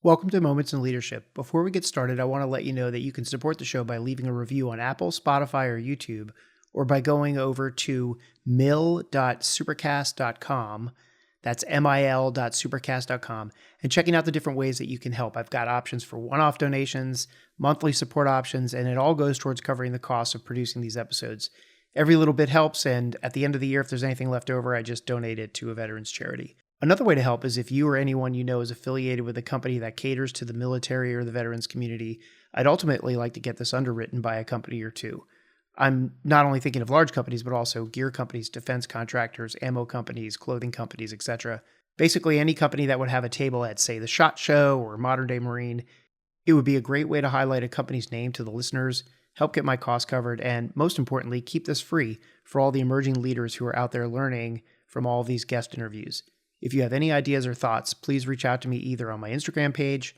Welcome to Moments in Leadership. Before we get started, I want to let you know that you can support the show by leaving a review on Apple, Spotify, or YouTube, or by going over to mil.supercast.com. That's mil.supercast.com, and checking out the different ways that you can help. I've got options for one-off donations, monthly support options, and it all goes towards covering the cost of producing these episodes. Every little bit helps, and at the end of the year, if there's anything left over, I just donate it to a veterans charity. Another way to help is if you or anyone you know is affiliated with a company that caters to the military or the veterans community. I'd ultimately like to get this underwritten by a company or two. I'm not only thinking of large companies, but also gear companies, defense contractors, ammo companies, clothing companies, etc. Basically, any company that would have a table at, say, the SHOT Show or Modern Day Marine. It would be a great way to highlight a company's name to the listeners, help get my costs covered, and most importantly, keep this free for all the emerging leaders who are out there learning from all of these guest interviews. If you have any ideas or thoughts, please reach out to me either on my Instagram page,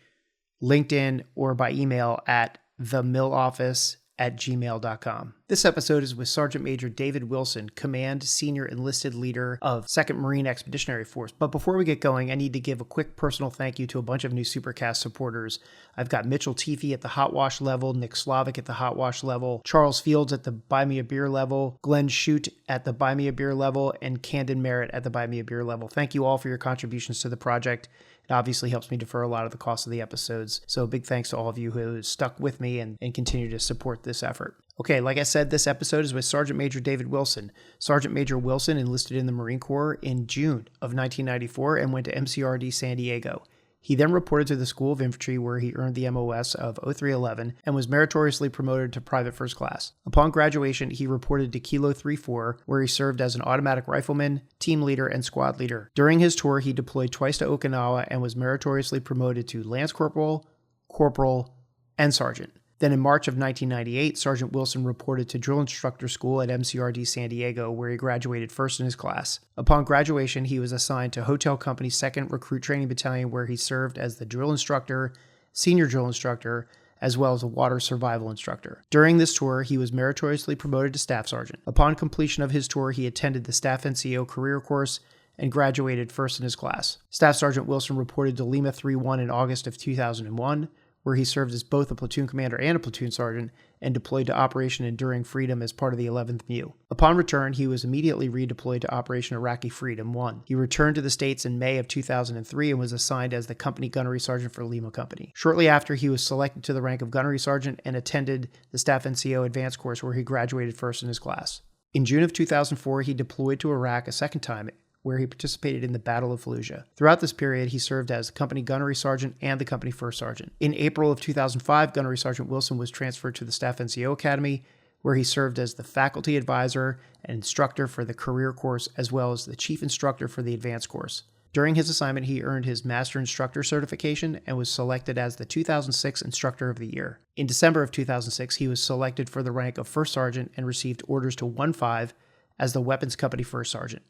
LinkedIn, or by email at themiloffice@gmail.com. This episode is with Sergeant Major David Wilson, Command Senior Enlisted Leader of 2nd Marine Expeditionary Force. But before we get going, I need to give a quick personal thank you to a bunch of new Supercast supporters. I've got Mitchell Teefy at the Hot Wash level, Nick Slavic at the Hot Wash level, Charles Fields at the Buy Me a Beer level, Glenn Shute at the Buy Me a Beer level, and Camden Merritt at the Buy Me a Beer level. Thank you all for your contributions to the project. It obviously helps me defer a lot of the cost of the episodes. So big thanks to all of you who stuck with me and continue to support this effort. Okay, like I said, this episode is with Sergeant Major David Wilson. Sergeant Major Wilson enlisted in the Marine Corps in June of 1994 and went to MCRD San Diego. He then reported to the School of Infantry, where he earned the MOS of 0311 and was meritoriously promoted to Private First Class. Upon graduation, he reported to Kilo 34, where he served as an automatic rifleman, team leader, and squad leader. During his tour, he deployed twice to Okinawa and was meritoriously promoted to Lance Corporal, Corporal, and Sergeant. Then in March of 1998, Sergeant Wilson reported to Drill Instructor School at MCRD San Diego, where he graduated first in his class. Upon graduation, he was assigned to Hotel Company's 2nd Recruit Training Battalion, where he served as the drill instructor, senior drill instructor, as well as a water survival instructor. During this tour, he was meritoriously promoted to Staff Sergeant. Upon completion of his tour, he attended the Staff NCO career course and graduated first in his class. Staff Sergeant Wilson reported to Lima 3-1 in August of 2001, where he served as both a platoon commander and a platoon sergeant, and deployed to Operation Enduring Freedom as part of the 11th MEU. Upon return, he was immediately redeployed to Operation Iraqi Freedom 1. He returned to the States in May of 2003 and was assigned as the Company Gunnery Sergeant for Lima Company. Shortly after, he was selected to the rank of Gunnery Sergeant and attended the Staff NCO Advanced Course, where he graduated first in his class. In June of 2004, he deployed to Iraq a second time, where he participated in the Battle of Fallujah. Throughout this period, he served as Company Gunnery Sergeant and the Company First Sergeant. In April of 2005, Gunnery Sergeant Wilson was transferred to the Staff NCO Academy, where he served as the faculty advisor and instructor for the career course, as well as the chief instructor for the advanced course. During his assignment, he earned his Master Instructor certification and was selected as the 2006 Instructor of the Year. In December of 2006, he was selected for the rank of First Sergeant and received orders to 1-5 as the Weapons Company First Sergeant.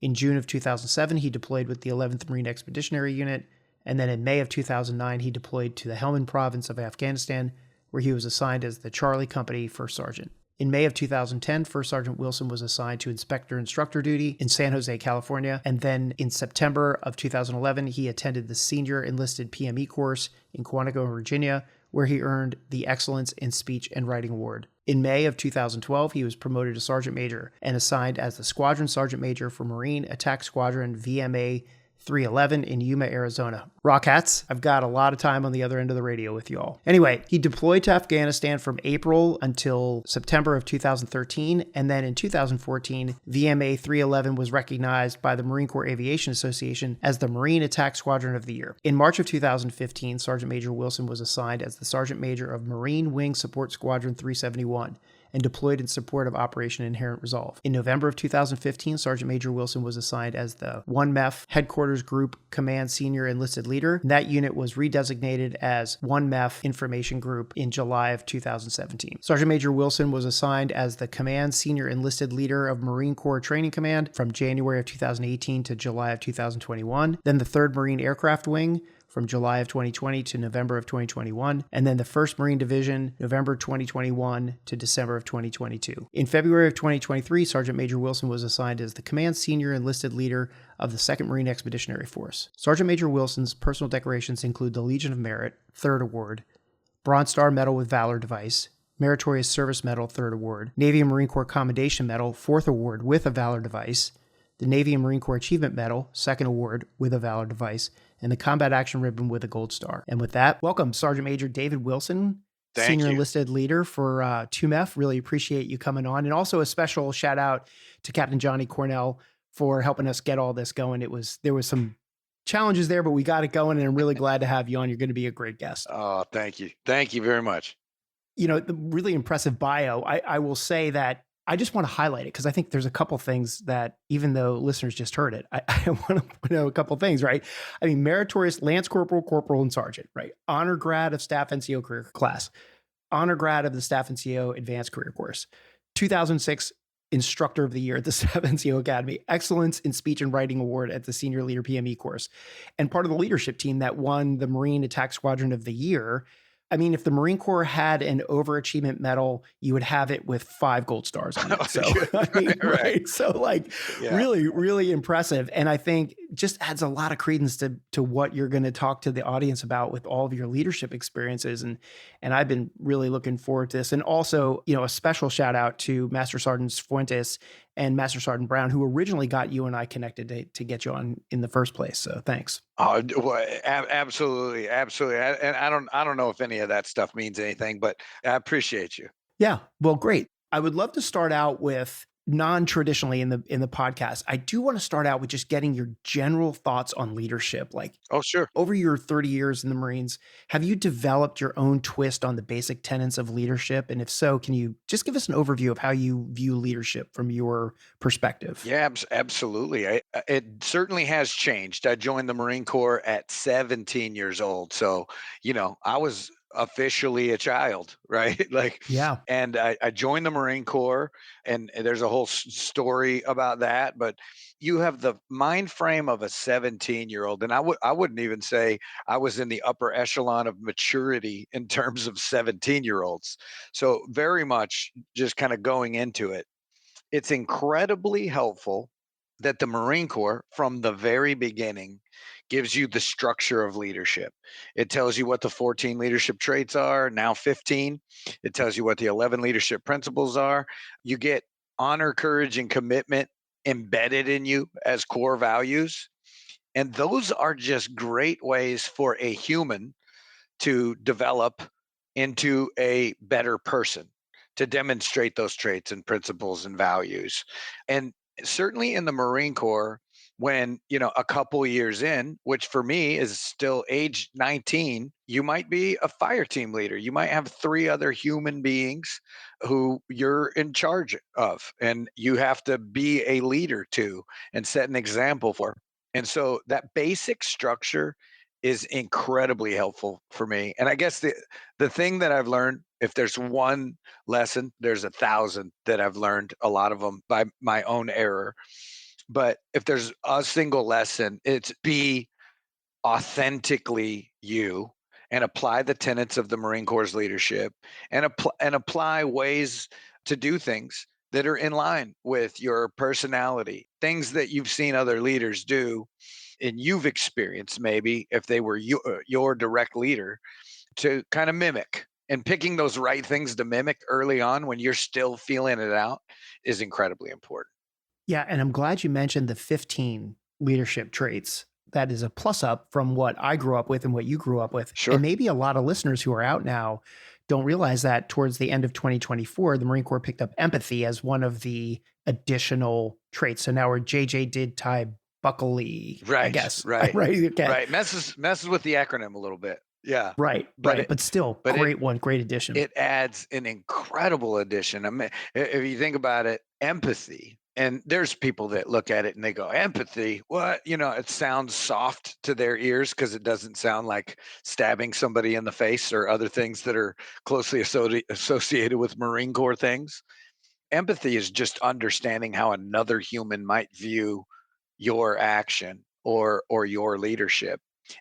In June of 2007, he deployed with the 11th Marine Expeditionary Unit, and then in May of 2009, he deployed to the Helmand Province of Afghanistan, where he was assigned as the Charlie Company First Sergeant. In May of 2010, First Sergeant Wilson was assigned to Inspector Instructor duty in San Jose, California, and then in September of 2011, he attended the Senior Enlisted PME course in Quantico, Virginia, where he earned the Excellence in Speech and Writing Award. In May of 2012, he was promoted to Sergeant Major and assigned as the Squadron Sergeant Major for Marine Attack Squadron VMA 311 in Yuma, Arizona. Rock hats, I've got a lot of time on the other end of the radio with y'all. Anyway, he deployed to Afghanistan from April until September of 2013, and then in 2014, VMA 311 was recognized by the Marine Corps Aviation Association as the Marine Attack Squadron of the Year. In March of 2015, Sergeant Major Wilson was assigned as the Sergeant Major of Marine Wing Support Squadron 371, and deployed in support of Operation Inherent Resolve. In November of 2015, Sergeant Major Wilson was assigned as the 1MEF Headquarters Group Command Senior Enlisted Leader. That unit was redesignated as 1MEF Information Group in July of 2017. Sergeant Major Wilson was assigned as the Command Senior Enlisted Leader of Marine Corps Training Command from January of 2018 to July of 2021. Then the 3rd Marine Aircraft Wing from July of 2020 to November of 2021, and then the 1st Marine Division, November 2021 to December of 2022. In February of 2023, Sergeant Major Wilson was assigned as the Command Senior Enlisted Leader of the 2nd Marine Expeditionary Force. Sergeant Major Wilson's personal decorations include the Legion of Merit, 3rd Award, Bronze Star Medal with Valor Device, Meritorious Service Medal, 3rd Award, Navy and Marine Corps Commendation Medal, 4th Award with a Valor Device, the Navy and Marine Corps Achievement Medal, 2nd Award with a Valor Device, and the Combat Action Ribbon with a Gold Star. And with that, welcome Sergeant Major David Wilson, Senior Enlisted Leader for 2MEF. Really appreciate you coming on. And also a special shout out to Captain Johnny Cornell for helping us get all this going. There was some challenges there, but we got it going, and I'm really glad to have you on. You're going to be a great guest. Oh, thank you. Thank you very much. You know, the really impressive bio. I will say that I just want to highlight it because I think there's a couple things that, even though listeners just heard it, I want to know a couple things, right? I mean, meritorious Lance Corporal, Corporal, and Sergeant, right? Honor grad of Staff NCO Career Class, honor grad of the Staff NCO Advanced Career Course, 2006 Instructor of the Year at the Staff NCO Academy, Excellence in Speech and Writing Award at the Senior Leader PME course, and part of the leadership team that won the Marine Attack Squadron of the Year. I mean, if the Marine Corps had an overachievement medal, you would have it with 5 gold stars on it. So, I mean, right. So like really, really impressive. And I think just adds a lot of credence to what you're going to talk to the audience about with all of your leadership experiences. And I've been really looking forward to this. And also, you know, a special shout out to Master Sergeants Fuentes and Master Sergeant Brown, who originally got you and I connected to get you on in the first place. So thanks. Oh, well, absolutely, absolutely. And I don't know if any of that stuff means anything, but I appreciate you. Yeah, well, great. I would love to start out with non-traditionally in the podcast. I do want to start out with just getting your general thoughts on leadership. Like, oh, sure. Over your 30 years in the Marines, have you developed your own twist on the basic tenets of leadership? And if so, can you just give us an overview of how you view leadership from your perspective? Yeah, absolutely. It certainly has changed. I joined the Marine Corps at 17 years old. So, you know, I was officially a child, right? Like, yeah. And I joined the Marine Corps, and there's a whole story about that. But you have the mind frame of a 17-year-old, and I wouldn't even say I was in the upper echelon of maturity in terms of 17-year-olds. So very much just kind of going into it. It's incredibly helpful that the Marine Corps, from the very beginning, gives you the structure of leadership. It tells you what the 14 leadership traits are, now 15. It tells you what the 11 leadership principles are. You get honor, courage, and commitment embedded in you as core values. And those are just great ways for a human to develop into a better person, to demonstrate those traits and principles and values. And certainly in the Marine Corps, when, you know, a couple years in, which for me is still age 19, you might be a fire team leader. You might have 3 other human beings who you're in charge of, and you have to be a leader to and set an example for. And so that basic structure is incredibly helpful for me. And I guess the thing that I've learned, if there's one lesson, there's 1,000 that I've learned, a lot of them by my own error. But if there's a single lesson, it's be authentically you and apply the tenets of the Marine Corps leadership, and apply ways to do things that are in line with your personality, things that you've seen other leaders do and you've experienced, maybe if they were your direct leader, to kind of mimic. And picking those right things to mimic early on when you're still feeling it out is incredibly important. Yeah, and I'm glad you mentioned the 15 leadership traits. That is a plus up from what I grew up with and what you grew up with. Sure. And maybe a lot of listeners who are out now don't realize that towards the end of 2024, the Marine Corps picked up empathy as one of the additional traits. So now we're JJ did tie Buckley, right, I guess. Right. Okay. Right. Messes with the acronym a little bit. Yeah. Right. But still, great addition. It adds an incredible addition. I mean, if you think about it, empathy. And there's people that look at it and they go, empathy, what? You know, it sounds soft to their ears because it doesn't sound like stabbing somebody in the face or other things that are closely associated with Marine Corps things. Empathy is just understanding how another human might view your action or your leadership.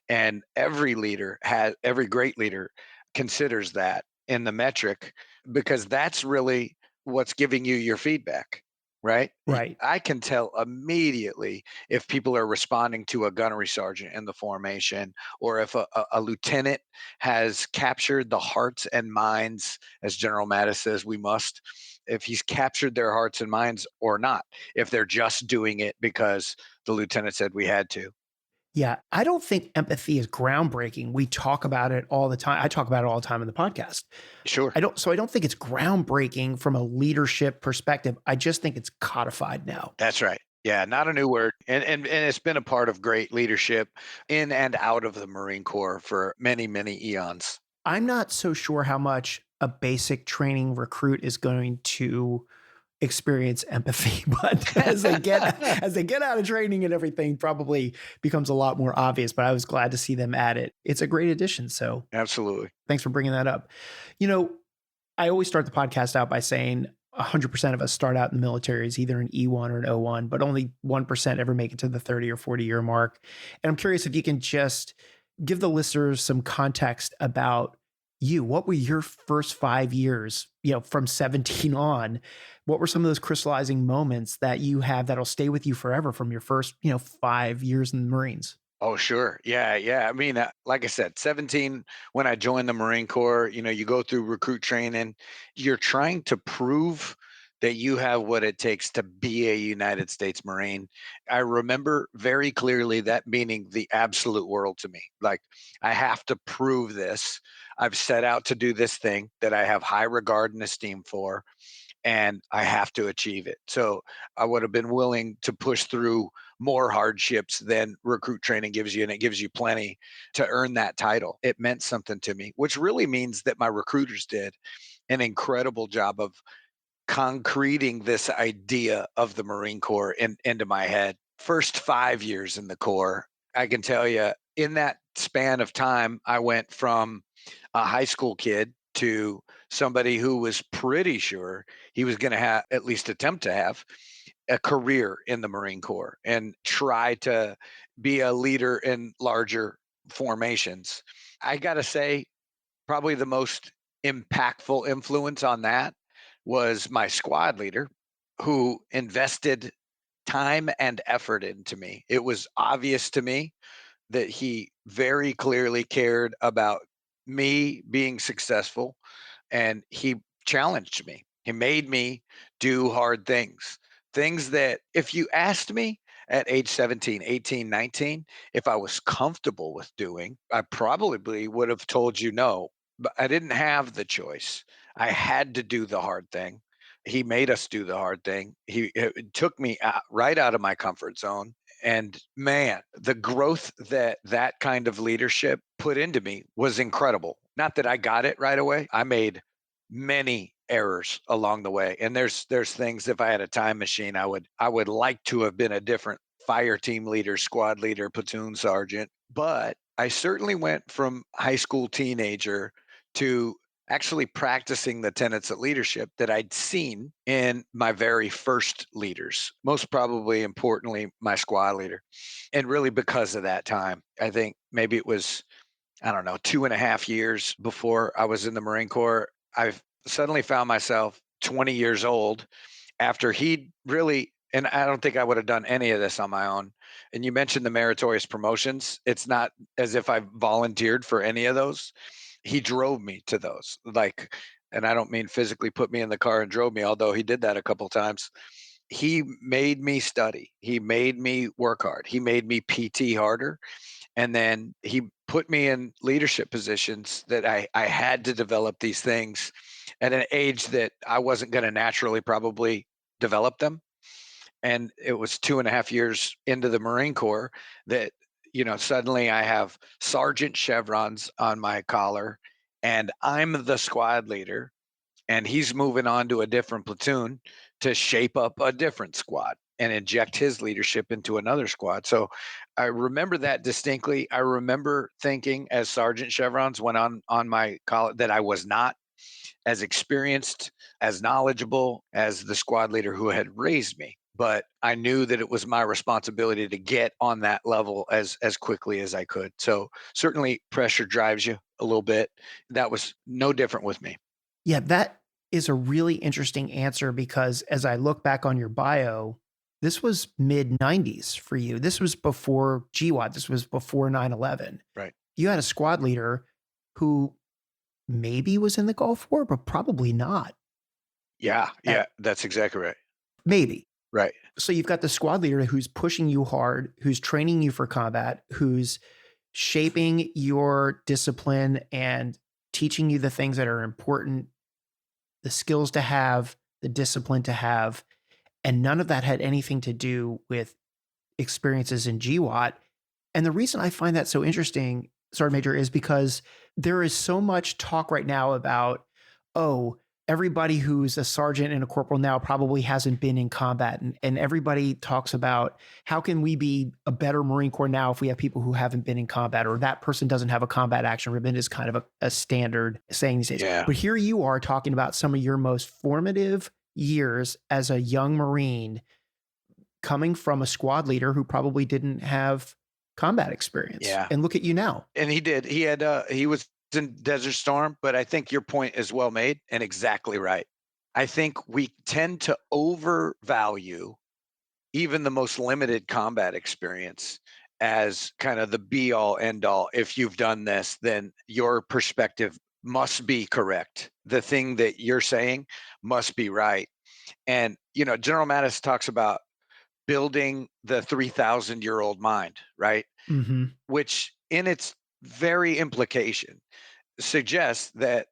And every great leader considers that in the metric, because that's really what's giving you your feedback, right? Right. I can tell immediately if people are responding to a gunnery sergeant in the formation, or if a lieutenant has captured the hearts and minds, as General Mattis says, we must, if he's captured their hearts and minds or not, if they're just doing it because the lieutenant said we had to. Yeah, I don't think empathy is groundbreaking. We talk about it all the time. I talk about it all the time in the podcast. Sure. I don't think it's groundbreaking from a leadership perspective. I just think it's codified now. That's right. Yeah, not a new word. And it's been a part of great leadership in and out of the Marine Corps for many, many eons. I'm not so sure how much a basic training recruit is going to experience empathy, but as they get out of training and everything, probably becomes a lot more obvious. But I was glad to see them add it. It's a great addition. So Absolutely. thanks for bringing that up. You know, I always start the podcast out by saying 100% of us start out in the military as either an E1 or an O1, but only 1% ever make it to the 30 or 40 year mark. And I'm curious if you can just give the listeners some context about you. What were your first 5 years, from 17 on? What were some of those crystallizing moments that you have that'll stay with you forever from your first, 5 years in the Marines? Oh, sure. Yeah, yeah. I mean, like I said, 17 when I joined the Marine Corps, you go through recruit training. You're trying to prove that you have what it takes to be a United States Marine. I remember very clearly that meaning the absolute world to me. Like, I have to prove this. I've set out to do this thing that I have high regard and esteem for, and I have to achieve it. So I would have been willing to push through more hardships than recruit training gives you, and it gives you plenty to earn that title. It meant something to me, which really means that my recruiters did an incredible job of concreting this idea of the Marine Corps into my head. First 5 years in the Corps, I can tell you, in that span of time, I went from a high school kid to somebody who was pretty sure he was going to have, at least attempt to have, a career in the Marine Corps and try to be a leader in larger formations. I got to say, probably the most impactful influence on that was my squad leader, who invested time and effort into me. It was obvious to me that he very clearly cared about me being successful, and he challenged me. He made me do hard things. Things that if you asked me at age 17, 18, 19, if I was comfortable with doing, I probably would have told you no, but I didn't have the choice. I had to do the hard thing. He made us do the hard thing. It took me right out of my comfort zone. And man, the growth that that kind of leadership put into me was incredible. Not that I got it right away. I made many errors along the way. And there's things, if I had a time machine, I would like to have been a different fire team leader, squad leader, platoon sergeant. But I certainly went from high school teenager to actually practicing the tenets of leadership that I'd seen in my very first leaders, most probably importantly, my squad leader. And really because of that time, I think maybe it was, I don't know, 2.5 years before I was in the Marine Corps, I've suddenly found myself 20 years old after he really, and I don't think I would have done any of this on my own. And you mentioned the meritorious promotions. It's not as if I volunteered for any of those. He drove me to those. Like, and I don't mean physically put me in the car and drove me, although he did that a couple times. He made me study. He made me work hard. He made me PT harder. And then he put me in leadership positions that I had to develop these things at an age that I wasn't going to naturally probably develop them. And it was 2.5 years into the Marine Corps that, suddenly I have sergeant chevrons on my collar, and I'm the squad leader, and he's moving on to a different platoon to shape up a different squad and inject his leadership into another squad. So I remember that distinctly. I remember thinking as sergeant chevrons went on my collar that I was not as experienced, as knowledgeable as the squad leader who had raised me. but I knew that it was my responsibility to get on that level as quickly as I could. So certainly pressure drives you a little bit. That was no different with me. Yeah, that is a really interesting answer because as I look back on your bio, this was mid 90s for you. This was before GWAT. This was before 9/11. Right. You had a squad leader who maybe was in the Gulf War, but probably not. Yeah, Uh, yeah, that's exactly right. maybe. Right. So you've got the squad leader who's pushing you hard, who's training you for combat, who's shaping your discipline and teaching you the things that are important, the skills to have, the discipline to have. And none of that had anything to do with experiences in GWAT. And the reason I find that so interesting, Sergeant Major, is because there is so much talk right now about, oh, everybody who's a sergeant and a corporal now probably hasn't been in combat. And everybody talks about how can we be a better Marine Corps now if we have people who haven't been in combat, or that person doesn't have a combat action ribbon is kind of a standard saying these days. Yeah. But here you are talking about some of your most formative years as a young Marine coming from a squad leader who probably didn't have combat experience. Yeah. And look at you now. And he did. He was in Desert Storm, but I think your point is well made and exactly right. I think we tend to overvalue even the most limited combat experience as kind of the be all end all. If you've done this, then your perspective must be correct. The thing that you're saying must be right. And, General Mattis talks about building the 3,000-year-old mind, right? Mhm. Which in its very implication suggests that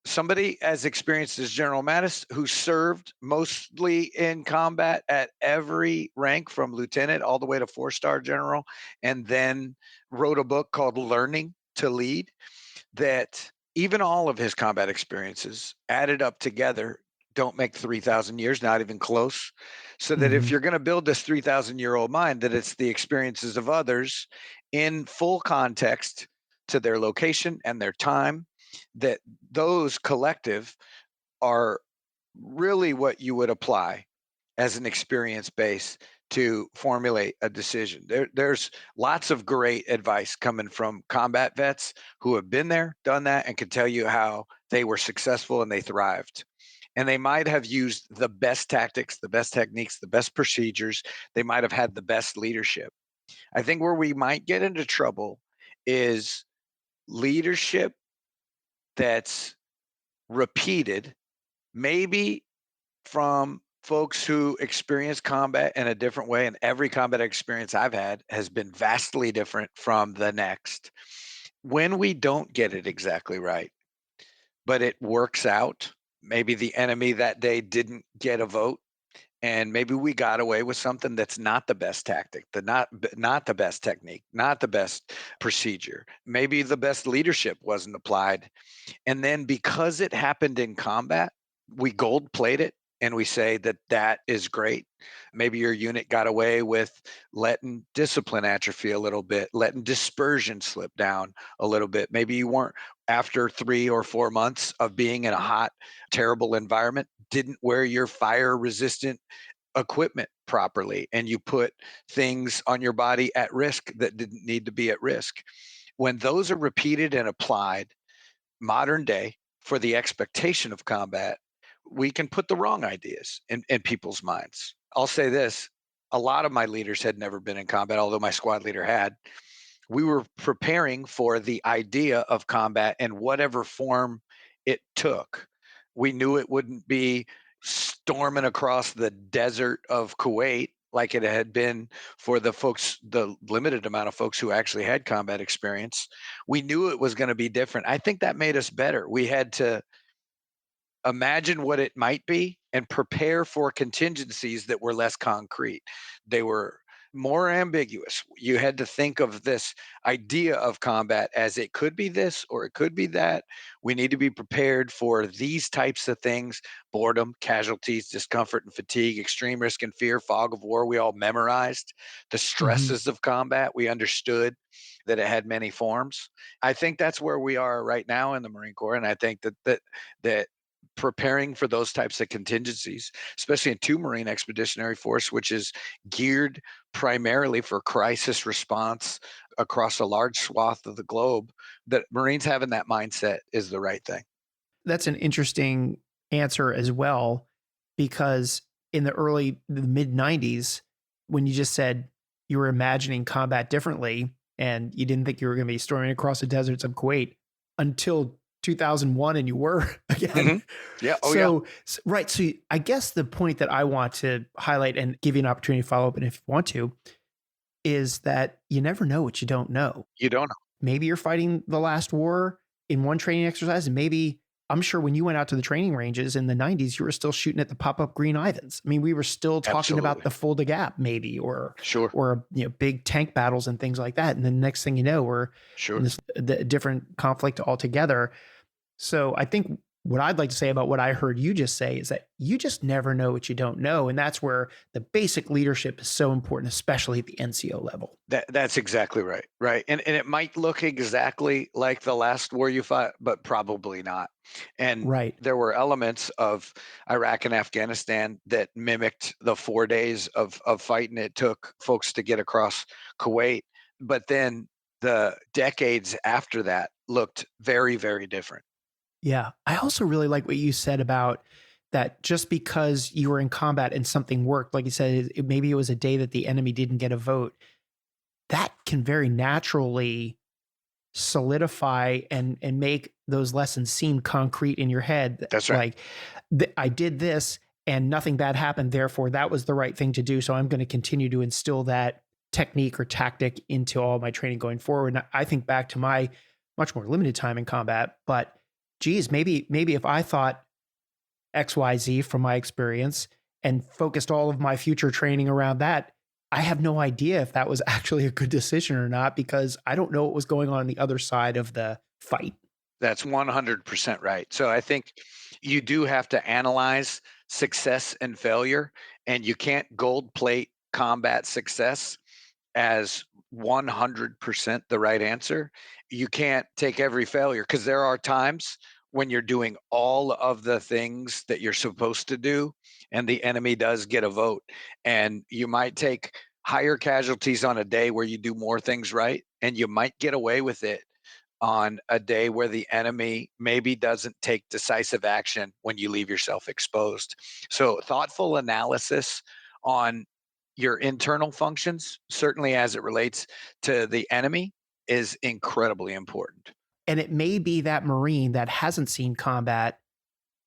somebody as experienced as General Mattis, who served mostly in combat at every rank from lieutenant all the way to 4-star general, and then wrote a book called Learning to Lead, that even all of his combat experiences added up together don't make 3,000 years, not even close. So that if Mhm. you're going to build this 3,000-year-old mind, that it's the experiences of others in full context to their location and their time, that those collective are really what you would apply as an experience base to formulate a decision. There's lots of great advice coming from combat vets who have been there, done that, and can tell you how they were successful and they thrived. And they might have used the best tactics, the best techniques, the best procedures. They might have had the best leadership. I think where we might get into trouble is leadership that's repeated, maybe from folks who experience combat in a different way. And every combat experience I've had has been vastly different from the next. When we don't get it exactly right, but it works out, maybe the enemy that day didn't get a vote. And maybe we got away with something that's not the best tactic, not the best technique, not the best procedure. Maybe the best leadership wasn't applied, and then because it happened in combat, we gold plate it and we say that that is great. Maybe your unit got away with letting discipline atrophy a little bit, letting dispersion slip down a little bit. Maybe you weren't, after 3 or 4 months of being in a hot, terrible environment, didn't wear your fire resistant equipment properly and you put things on your body at risk that didn't need to be at risk. When those are repeated and applied modern day for the expectation of combat, we can put the wrong ideas in people's minds. I'll say this: a lot of my leaders had never been in combat, although my squad leader had. We were preparing for the idea of combat in whatever form it took. We knew it wouldn't be storming across the desert of Kuwait like it had been for the folks, the limited amount of folks who actually had combat experience. We knew it was going to be different. I think that made us better. We had to imagine what it might be and prepare for contingencies that were less concrete. They were more ambiguous. You had to think of this idea of combat as it could be this or it could be that. We need to be prepared for these types of things: boredom, casualties, discomfort and fatigue, extreme risk and fear, fog of war. We all memorized the Mhm. stresses of combat. We understood that it had many forms. I think that's where we are right now in the Marine Corps. And I think that preparing for those types of contingencies, especially in two Marine Expeditionary Force, which is geared primarily for crisis response across a large swath of the globe, that Marines having that mindset is the right thing. That's an interesting answer as well, because in the mid 90s, when you just said you were imagining combat differently and you didn't think you were going to be storming across the deserts of Kuwait until 2001, and you were Hmm. again. Yeah. Oh, yeah. Right. So I guess the point that I want to highlight and give you an opportunity to follow up, and if you want to, is that you never know what you don't know. You don't know. Maybe you're fighting the last war in one training exercise, and maybe I'm sure when you went out to the training ranges in the 90s, you were still shooting at the pop-up green Ivans. I mean, we were still talking about Absolutely. the Fulda Gap, maybe, Sure. or big tank battles and things like that. And then the next thing you know, we're in Sure. this the different conflict altogether. So I think what I'd like to say about what I heard you just say is that you just never know what you don't know. And that's where the basic leadership is so important, especially at the NCO level. That's exactly right. Right. And it might look exactly like the last war you fought, but probably not. And Right. there were elements of Iraq and Afghanistan that mimicked the 4 days of fighting it took folks to get across Kuwait. But then the decades after that looked very, very different. Yeah. I also really like what you said about that just because you were in combat and something worked, like you said, maybe it was a day that the enemy didn't get a vote, that can very naturally solidify and make those lessons seem concrete in your head. That's right. Like, I did this and nothing bad happened. Therefore, that was the right thing to do. So I'm going to continue to instill that technique or tactic into all my training going forward. And I think back to my much more limited time in combat, but geez, maybe if I thought XYZ from my experience and focused all of my future training around that, I have no idea if that was actually a good decision or not, because I don't know what was going on the other side of the fight. That's 100% right. So I think you do have to analyze success and failure, and you can't gold plate combat success as 100% the right answer. You can't take every failure because there are times when you're doing all of the things that you're supposed to do and the enemy does get a vote. And you might take higher casualties on a day where you do more things right, and you might get away with it on a day where the enemy maybe doesn't take decisive action when you leave yourself exposed. So, thoughtful analysis on your internal functions, certainly as it relates to the enemy, is incredibly important. And it may be that Marine that hasn't seen combat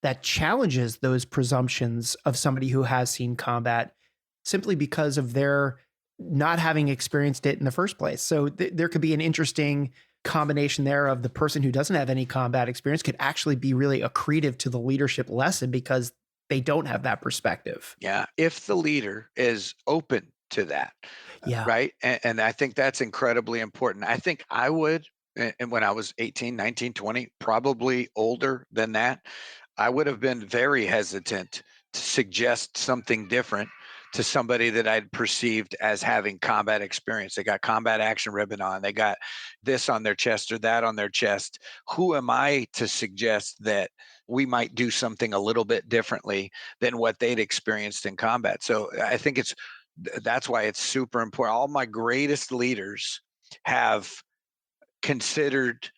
that challenges those presumptions of somebody who has seen combat simply because of their not having experienced it in the first place. So there could be an interesting combination there of the person who doesn't have any combat experience could actually be really accretive to the leadership lesson because they don't have that perspective. Yeah. If the leader is open to that, Yeah. right? And I think that's incredibly important. I think I would, and when I was 18, 19, 20, probably older than that, I would have been very hesitant to suggest something different to somebody that I'd perceived as having combat experience. They got combat action ribbon on, they got this on their chest or that on their chest. Who am I to suggest that we might do something a little bit differently than what they'd experienced in combat? So I think that's why it's super important. All my greatest leaders have considered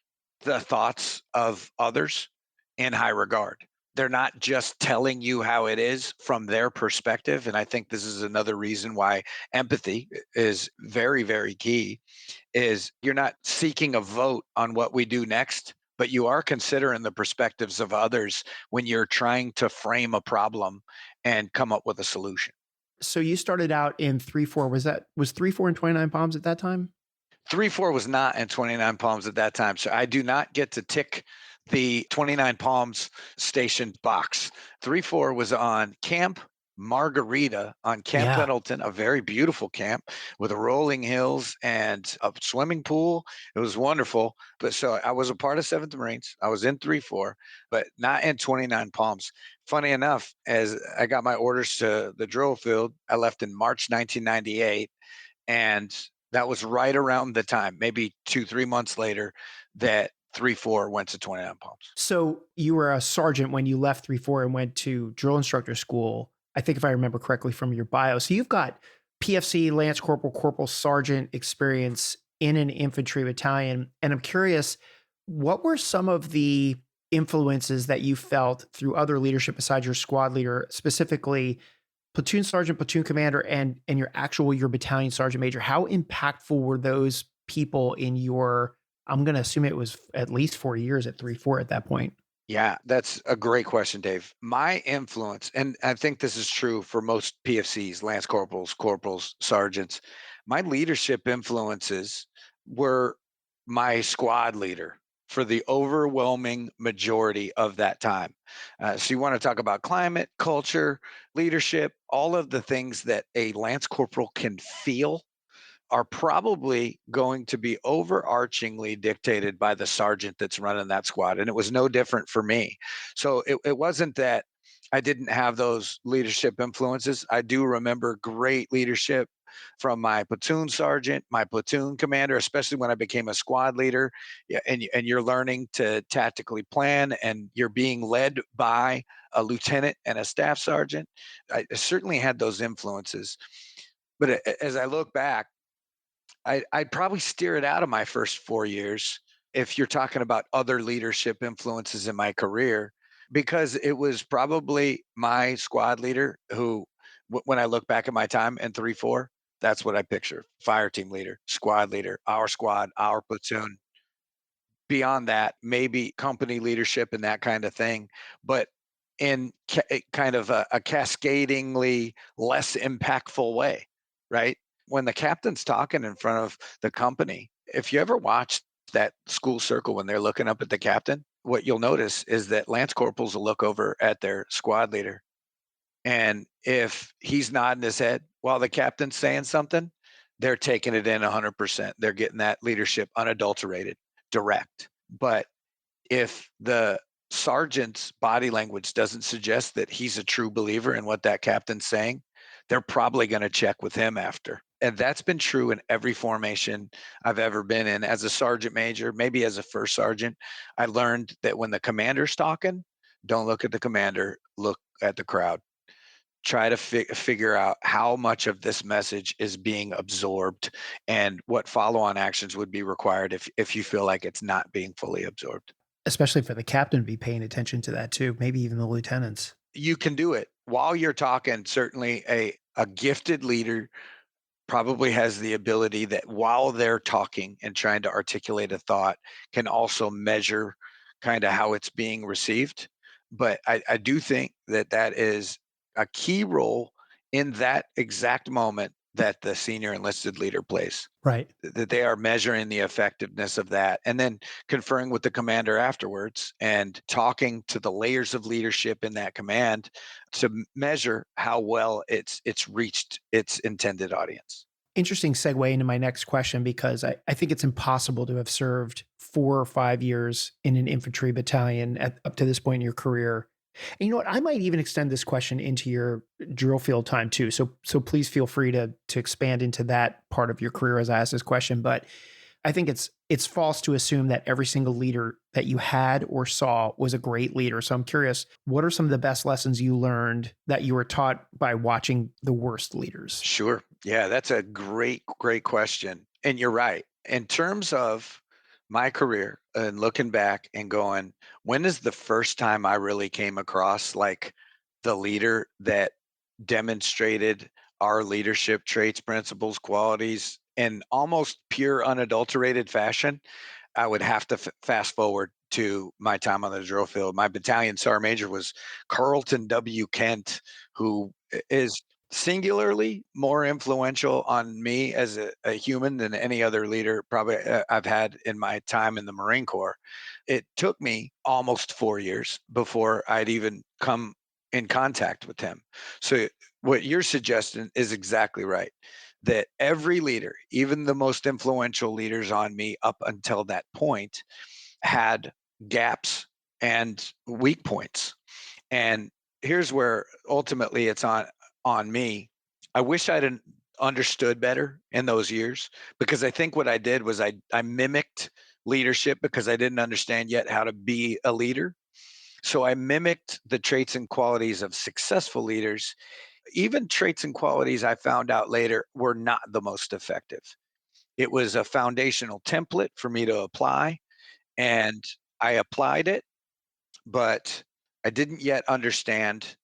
the thoughts of others in high regard. They're not just telling you how it is from their perspective. And I think this is another reason why empathy is very, very key, is you're not seeking a vote on what we do next, but you are considering the perspectives of others when you're trying to frame a problem and come up with a solution. So you started out in 3-4. Was 3-4 and 29 bombs at that time? 3-4 was not in 29 Palms at that time. So I do not get to tick the 29 Palms station box. 3-4 was on Camp Margarita on Camp Yeah. Pendleton, a very beautiful camp with rolling hills and a swimming pool. It was wonderful. But so I was a part of 7th Marines. I was in 3-4, but not in 29 Palms. Funny enough, as I got my orders to the drill field, I left in March 1998. And that was right around the time, maybe 2, 3 months later, that 3-4 went to 29 Palms. So you were a sergeant when you left 3-4 and went to drill instructor school, I think if I remember correctly from your bio. So you've got PFC, Lance Corporal, Corporal Sergeant experience in an infantry battalion. And I'm curious, what were some of the influences that you felt through other leadership besides your squad leader, specifically platoon sergeant, platoon commander, and your battalion sergeant major? How impactful were those people in your, I'm going to assume it was at least 4 years at 3-4 at that point? Yeah, that's a great question, Dave. My influence, and I think this is true for most PFCs, lance corporals, corporals, sergeants, my leadership influences were my squad leader for the overwhelming majority of that time. So you want to talk about climate, culture, leadership, all of the things that a lance corporal can feel are probably going to be overarchingly dictated by the sergeant that's running that squad. And it was no different for me. So it wasn't that I didn't have those leadership influences. I do remember great leadership from my platoon sergeant, my platoon commander, especially when I became a squad leader. Yeah, and you're learning to tactically plan and you're being led by a lieutenant and a staff sergeant. I certainly had those influences. But as I look back, I'd probably steer it out of my first 4 years if you're talking about other leadership influences in my career, because it was probably my squad leader who, when I look back at my time in 3-4, that's what I picture. Fire team leader, squad leader, our squad, our platoon. Beyond that, maybe company leadership and that kind of thing, but in kind of a cascadingly less impactful way, right? When the captain's talking in front of the company, if you ever watch that school circle when they're looking up at the captain, what you'll notice is that lance corporals will look over at their squad leader. And if he's nodding his head while the captain's saying something, they're taking it in 100%. They're getting that leadership unadulterated, direct. But if the sergeant's body language doesn't suggest that he's a true believer in what that captain's saying, they're probably going to check with him after. And that's been true in every formation I've ever been in. As a sergeant major, maybe as a first sergeant, I learned that when the commander's talking, don't look at the commander, look at the crowd. Try to figure out how much of this message is being absorbed and what follow-on actions would be required if you feel like it's not being fully absorbed. Especially for the captain to be paying attention to that too, maybe even the lieutenants. You can do it while you're talking. Certainly a gifted leader probably has the ability that while they're talking and trying to articulate a thought can also measure kind of how it's being received. But I do think that that is a key role in that exact moment that the senior enlisted leader plays, Right. that they are measuring the effectiveness of that and then conferring with the commander afterwards and talking to the layers of leadership in that command to measure how well it's reached its intended audience. Interesting segue into my next question because I think it's impossible to have served 4 or 5 years in an infantry battalion up to this point in your career. And you know what? I might even extend this question into your drill field time too. So please feel free to expand into that part of your career as I ask this question. But I think it's false to assume that every single leader that you had or saw was a great leader. So I'm curious, what are some of the best lessons you learned that you were taught by watching the worst leaders? Sure. Yeah, that's a great question. And you're right. In terms of my career and looking back and going, when is the first time I really came across like the leader that demonstrated our leadership traits, principles, qualities in almost pure unadulterated fashion? I would have to fast forward to my time on the drill field. My battalion sergeant major was Carlton W. Kent, who is singularly more influential on me as a human than any other leader probably I've had in my time in the Marine Corps. It took me almost 4 years before I'd even come in contact with him. So what you're suggesting is exactly right. That every leader, even the most influential leaders on me up until that point, had gaps and weak points. And here's where ultimately it's on me. I wish I'd understood better in those years because I think what I did was I mimicked leadership because I didn't understand yet how to be a leader. So I mimicked the traits and qualities of successful leaders, even traits and qualities I found out later were not the most effective. It was a foundational template for me to apply, and I applied it, but I didn't yet understand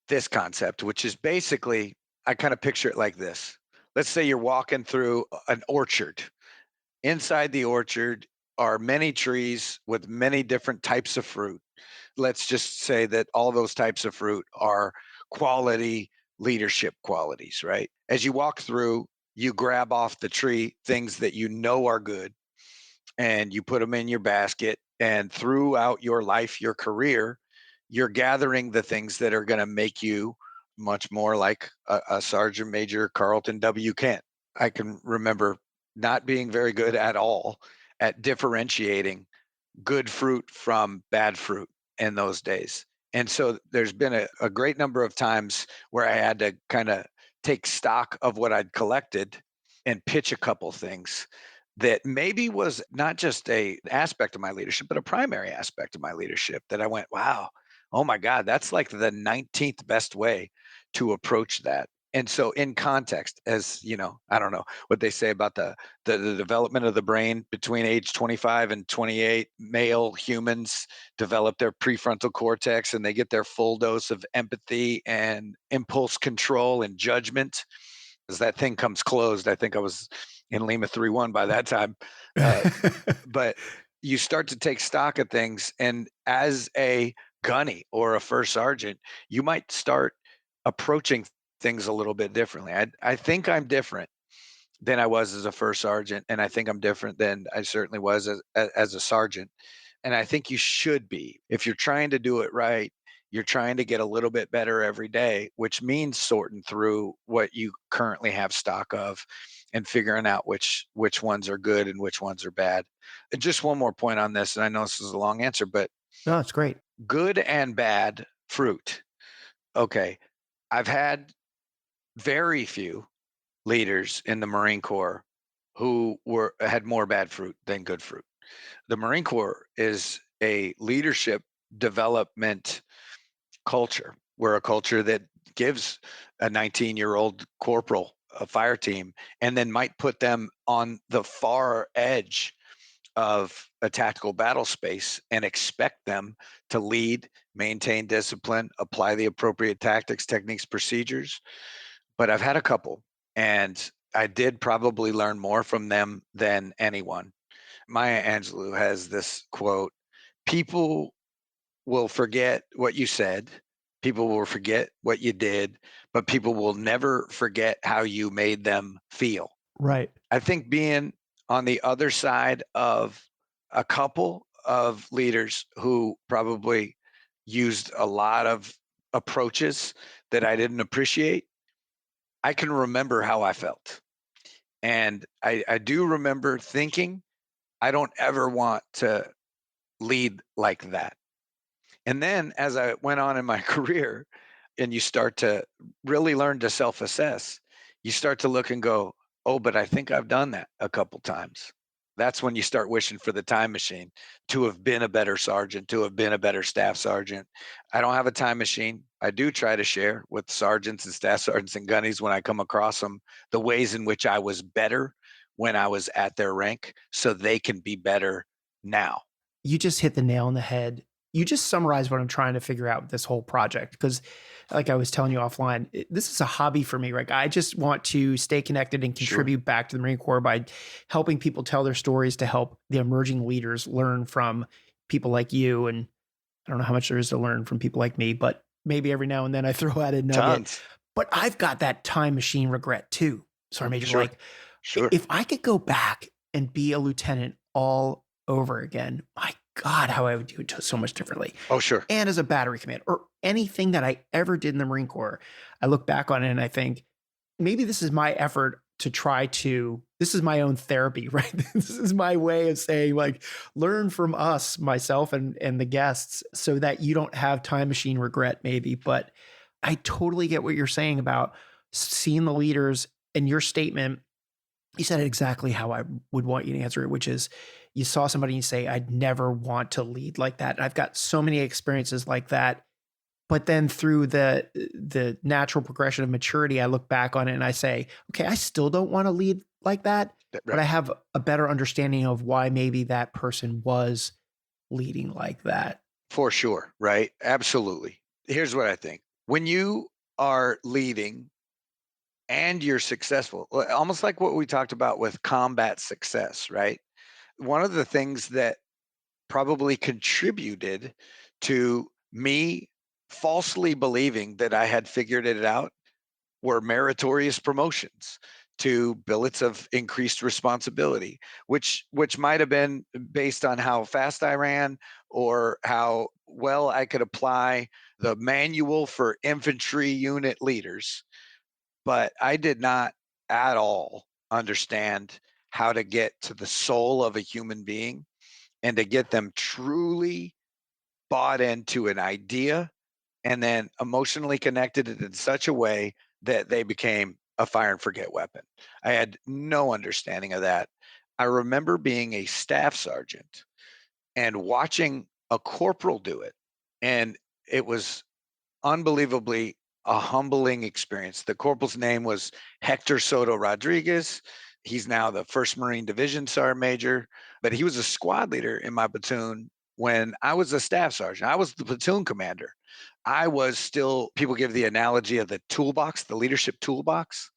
this concept, which is basically, I kind of picture it like this. Let's say you're walking through an orchard. Inside the orchard are many trees with many different types of fruit. Let's just say that all those types of fruit are quality leadership qualities, right? As you walk through, you grab off the tree things that you know are good and you put them in your basket. And throughout your life, your career, you're gathering the things that are going to make you much more like a Sergeant Major Carlton W. Kent. I can remember not being very good at all at differentiating good fruit from bad fruit in those days. And so there's been a great number of times where I had to kind of take stock of what I'd collected and pitch a couple things that maybe was not just a aspect of my leadership, but a primary aspect of my leadership that I went, wow, oh my God, that's like the 19th best way to approach that. And so in context, as you know, I don't know what they say about the development of the brain between age 25 and 28, male humans develop their prefrontal cortex and they get their full dose of empathy and impulse control and judgment. As that thing comes closed, I think I was in Lima 3-1 by that time. Uh, but you start to take stock of things. And as a gunny or a first sergeant, you might start approaching things a little bit differently. I think I'm different than I was as a first sergeant. And I think I'm different than I certainly was as a sergeant. And I think you should be. If you're trying to do it right, you're trying to get a little bit better every day, which means sorting through what you currently have stock of and figuring out which ones are good and which ones are bad. And just one more point on this, and I know this is a long answer, but No, it's great. good and bad fruit. Okay. I've had very few leaders in the Marine Corps who had more bad fruit than good fruit. The Marine Corps is a leadership development culture. We're a culture that gives a 19-year-old corporal a fire team and then might put them on the far edge of a tactical battle space and expect them to lead, maintain discipline, apply the appropriate tactics, techniques, procedures. But I've had a couple, and I did probably learn more from them than anyone. Maya Angelou has this quote: people will forget what you said, people will forget what you did, but people will never forget how you made them feel. Right. I think being on the other side of a couple of leaders who probably used a lot of approaches that I didn't appreciate, I can remember how I felt. And I do remember thinking, I don't ever want to lead like that. And then as I went on in my career and you start to really learn to self assess, you start to look and go, oh, but I think I've done that a couple times. That's when you start wishing for the time machine to have been a better sergeant, to have been a better staff sergeant. I don't have a time machine. I do try to share with sergeants and staff sergeants and gunnies when I come across them the ways in which I was better when I was at their rank so they can be better now. You just hit the nail on the head. You just summarized what I'm trying to figure out with this whole project. Because, like I was telling you offline, this is a hobby for me. Like, I just want to stay connected and Sure. contribute back to the Marine Corps by helping people tell their stories to help the emerging leaders learn from people like you. And I don't know how much there is to learn from people like me, but maybe every now and then I throw out a nugget. Tons. But I've got that time machine regret too. Sergeant Major, Sure. like, Sure. if I could go back and be a lieutenant all over again, my God, how I would do it so much differently. Oh, sure. And as a battery commander or anything that I ever did in the Marine Corps, I look back on it and I think maybe this is my effort to try to, this is my own therapy, right? This is my way of saying, like, learn from us, myself and the guests, so that you don't have time machine regret maybe. But I totally get what you're saying about seeing the leaders, and your statement, you said it exactly how I would want you to answer it, which is, you saw somebody and you say, I'd never want to lead like that. And I've got so many experiences like that. But then through the natural progression of maturity, I look back on it and I say, okay, I still don't want to lead like that, but I Right. have a better understanding of why maybe that person was leading like that. For sure. Right. Absolutely. Here's what I think. When you are leading and you're successful, almost like what we talked about with combat success, right? One of the things that probably contributed to me falsely believing that I had figured it out were meritorious promotions to billets of increased responsibility, which might have been based on how fast I ran or how well I could apply the manual for infantry unit leaders. But I did not at all understand how to get to the soul of a human being and to get them truly bought into an idea and then emotionally connected it in such a way that they became a fire and forget weapon. I had no understanding of that. I remember being a staff sergeant and watching a corporal do it. And it was unbelievably a humbling experience. The corporal's name was Hector Soto Rodriguez. He's now the 1st Marine Division Sergeant Major, but he was a squad leader in my platoon when I was a staff sergeant. I was the platoon commander. I was still, people give the analogy of the toolbox, the leadership toolbox.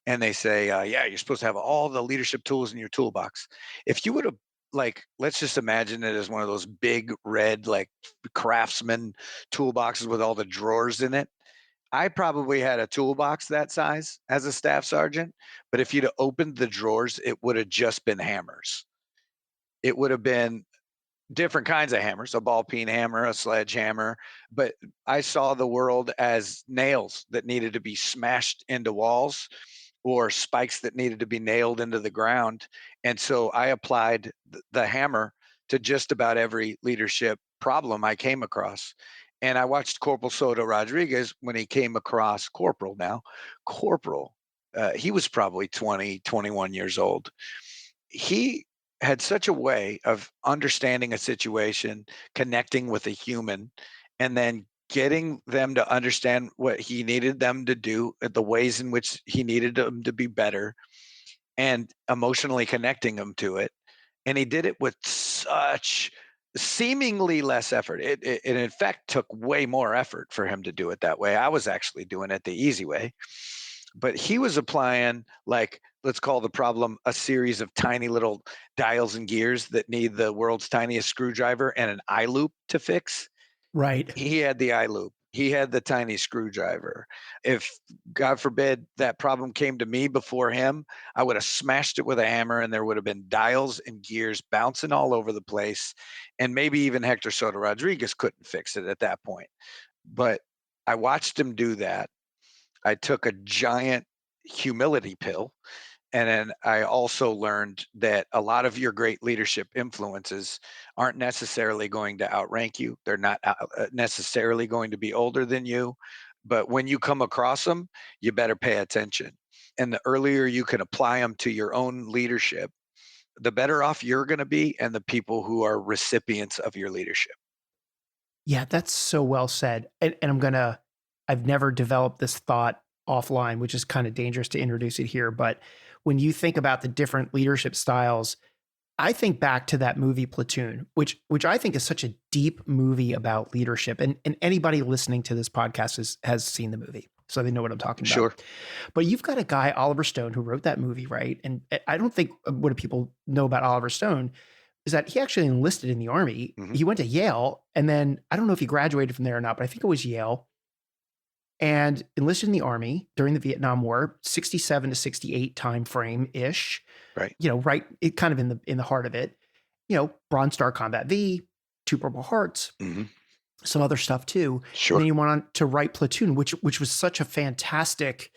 And they say, yeah, you're supposed to have all the leadership tools in your toolbox. If you would have, like, let's just imagine it as one of those big red, like craftsman toolboxes with all the drawers in it. I probably had a toolbox that size as a staff sergeant, but if you'd have opened the drawers, it would have just been hammers. It would have been different kinds of hammers, a ball peen hammer, a sledgehammer, but I saw the world as nails that needed to be smashed into walls or spikes that needed to be nailed into the ground. And so I applied the hammer to just about every leadership problem I came across. And I watched Corporal Soto Rodriguez when he came across Corporal now. Corporal, he was probably 20, 21 years old. He had such a way of understanding a situation, connecting with a human, and then getting them to understand what he needed them to do, the ways in which he needed them to be better, and emotionally connecting them to it. And he did it with such seemingly less effort. It in fact took way more effort for him to do it that way. I was actually doing it the easy way, but he was applying, like, let's call the problem a series of tiny little dials and gears that need the world's tiniest screwdriver and an eye loop to fix. Right. He had the eye loop. He had the tiny screwdriver. If, God forbid, that problem came to me before him, I would have smashed it with a hammer and there would have been dials and gears bouncing all over the place. And maybe even Hector Soto Rodriguez couldn't fix it at that point. But I watched him do that. I took a giant humility pill. And then I also learned that a lot of your great leadership influences aren't necessarily going to outrank you. They're not necessarily going to be older than you. But when you come across them, you better pay attention. And the earlier you can apply them to your own leadership, the better off you're going to be and the people who are recipients of your leadership. Yeah, that's so well said. And I've never developed this thought offline, which is kind of dangerous to introduce it here. But when you think about the different leadership styles, I think back to that movie Platoon, which I think is such a deep movie about leadership. And anybody listening to this podcast has seen the movie. So they know what I'm talking Sure. about. But you've got a guy, Oliver Stone, who wrote that movie, right? And I don't think what do people know about Oliver Stone is that he actually enlisted in the army. Hmm. He went to Yale, and then I don't know if he graduated from there or not, but I think it was Yale, and enlisted in the army during the Vietnam War, 67 to 68 time frame ish. Right. Right, it kind of in the heart of it. Bronze Star Combat V, 2 Purple Hearts, Hmm. some other stuff too. And Sure. then he went on to write Platoon, which was such a fantastic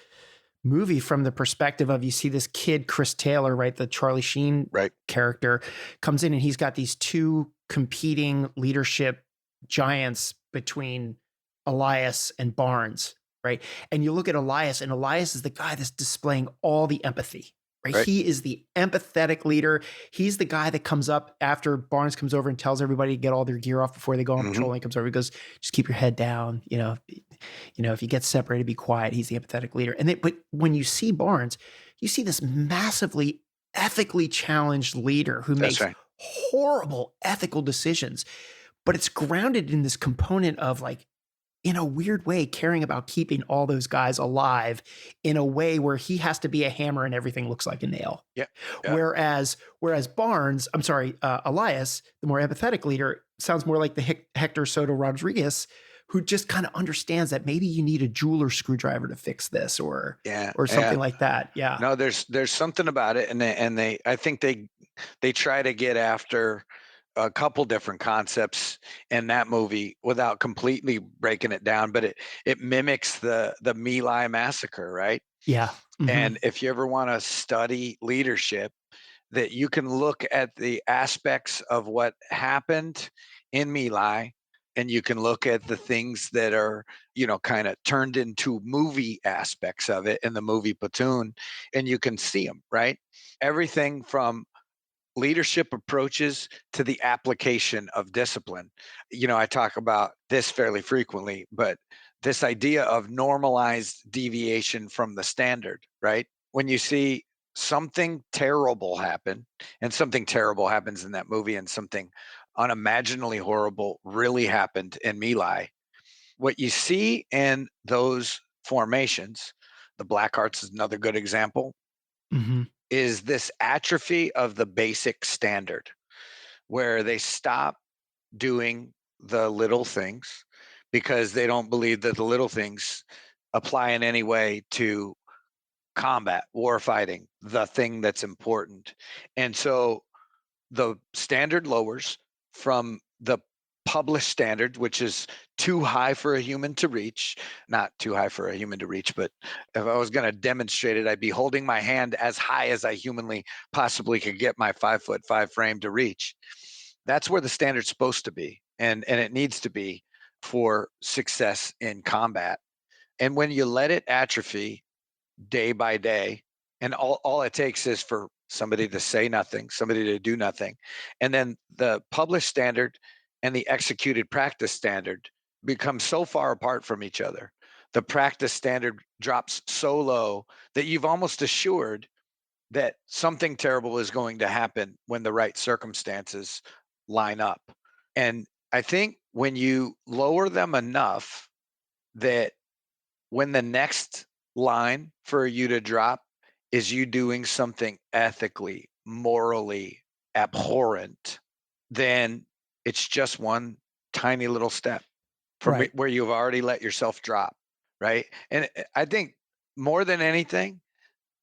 movie from the perspective of, you see this kid, Chris Taylor, right? The Charlie Sheen Right. character comes in and he's got these two competing leadership giants between Elias and Barnes, right? And you look at Elias, and Elias is the guy that's displaying all the empathy, right? Right. He is the empathetic leader. He's the guy that comes up after Barnes comes over and tells everybody to get all their gear off before they go on Hmm. patrol. And he comes over, he goes, just keep your head down. If you get separated, be quiet. He's the empathetic leader. But when you see Barnes, you see this massively ethically challenged leader who That's makes right. horrible ethical decisions, but it's grounded in this component of, like, in a weird way, caring about keeping all those guys alive in a way where he has to be a hammer and everything looks like a nail. Yeah. Yeah. Whereas Barnes, I'm sorry, Elias, the more empathetic leader, sounds more like the Hector Soto Rodriguez, who just kind of understands that maybe you need a jeweler screwdriver to fix this, or Yeah. something Yeah. like that. Yeah. No, there's something about it, and I think they try to get after a couple different concepts in that movie without completely breaking it down, but it mimics the My Lai massacre, right? Yeah. And Mm-hmm. if you ever want to study leadership, that you can look at the aspects of what happened in My Lai, and you can look at the things that are, kind of turned into movie aspects of it in the movie Platoon, and you can see them, right? Everything from leadership approaches to the application of discipline. I talk about this fairly frequently, but this idea of normalized deviation from the standard, right? When you see something terrible happen, and something terrible happens in that movie, and something unimaginably horrible really happened in My Lai, what you see in those formations, the Black Hearts is another good example, Mm-hmm. is this atrophy of the basic standard where they stop doing the little things because they don't believe that the little things apply in any way to combat, war fighting, the thing that's important. And so the standard lowers from the published standard, which is too high for a human to reach. Not too high for a human to reach, but if I was going to demonstrate it, I'd be holding my hand as high as I humanly possibly could get my 5'5" frame to reach. That's where the standard's supposed to be, and it needs to be for success in combat. And when you let it atrophy day by day, and all it takes is for somebody to say nothing, somebody to do nothing, and then the published standard and the executed practice standard become so far apart from each other. The practice standard drops so low that you've almost assured that something terrible is going to happen when the right circumstances line up. And I think when you lower them enough that when the next line for you to drop is you doing something ethically, morally abhorrent, then it's just one tiny little step from Right. where you've already let yourself drop, right? And I think more than anything,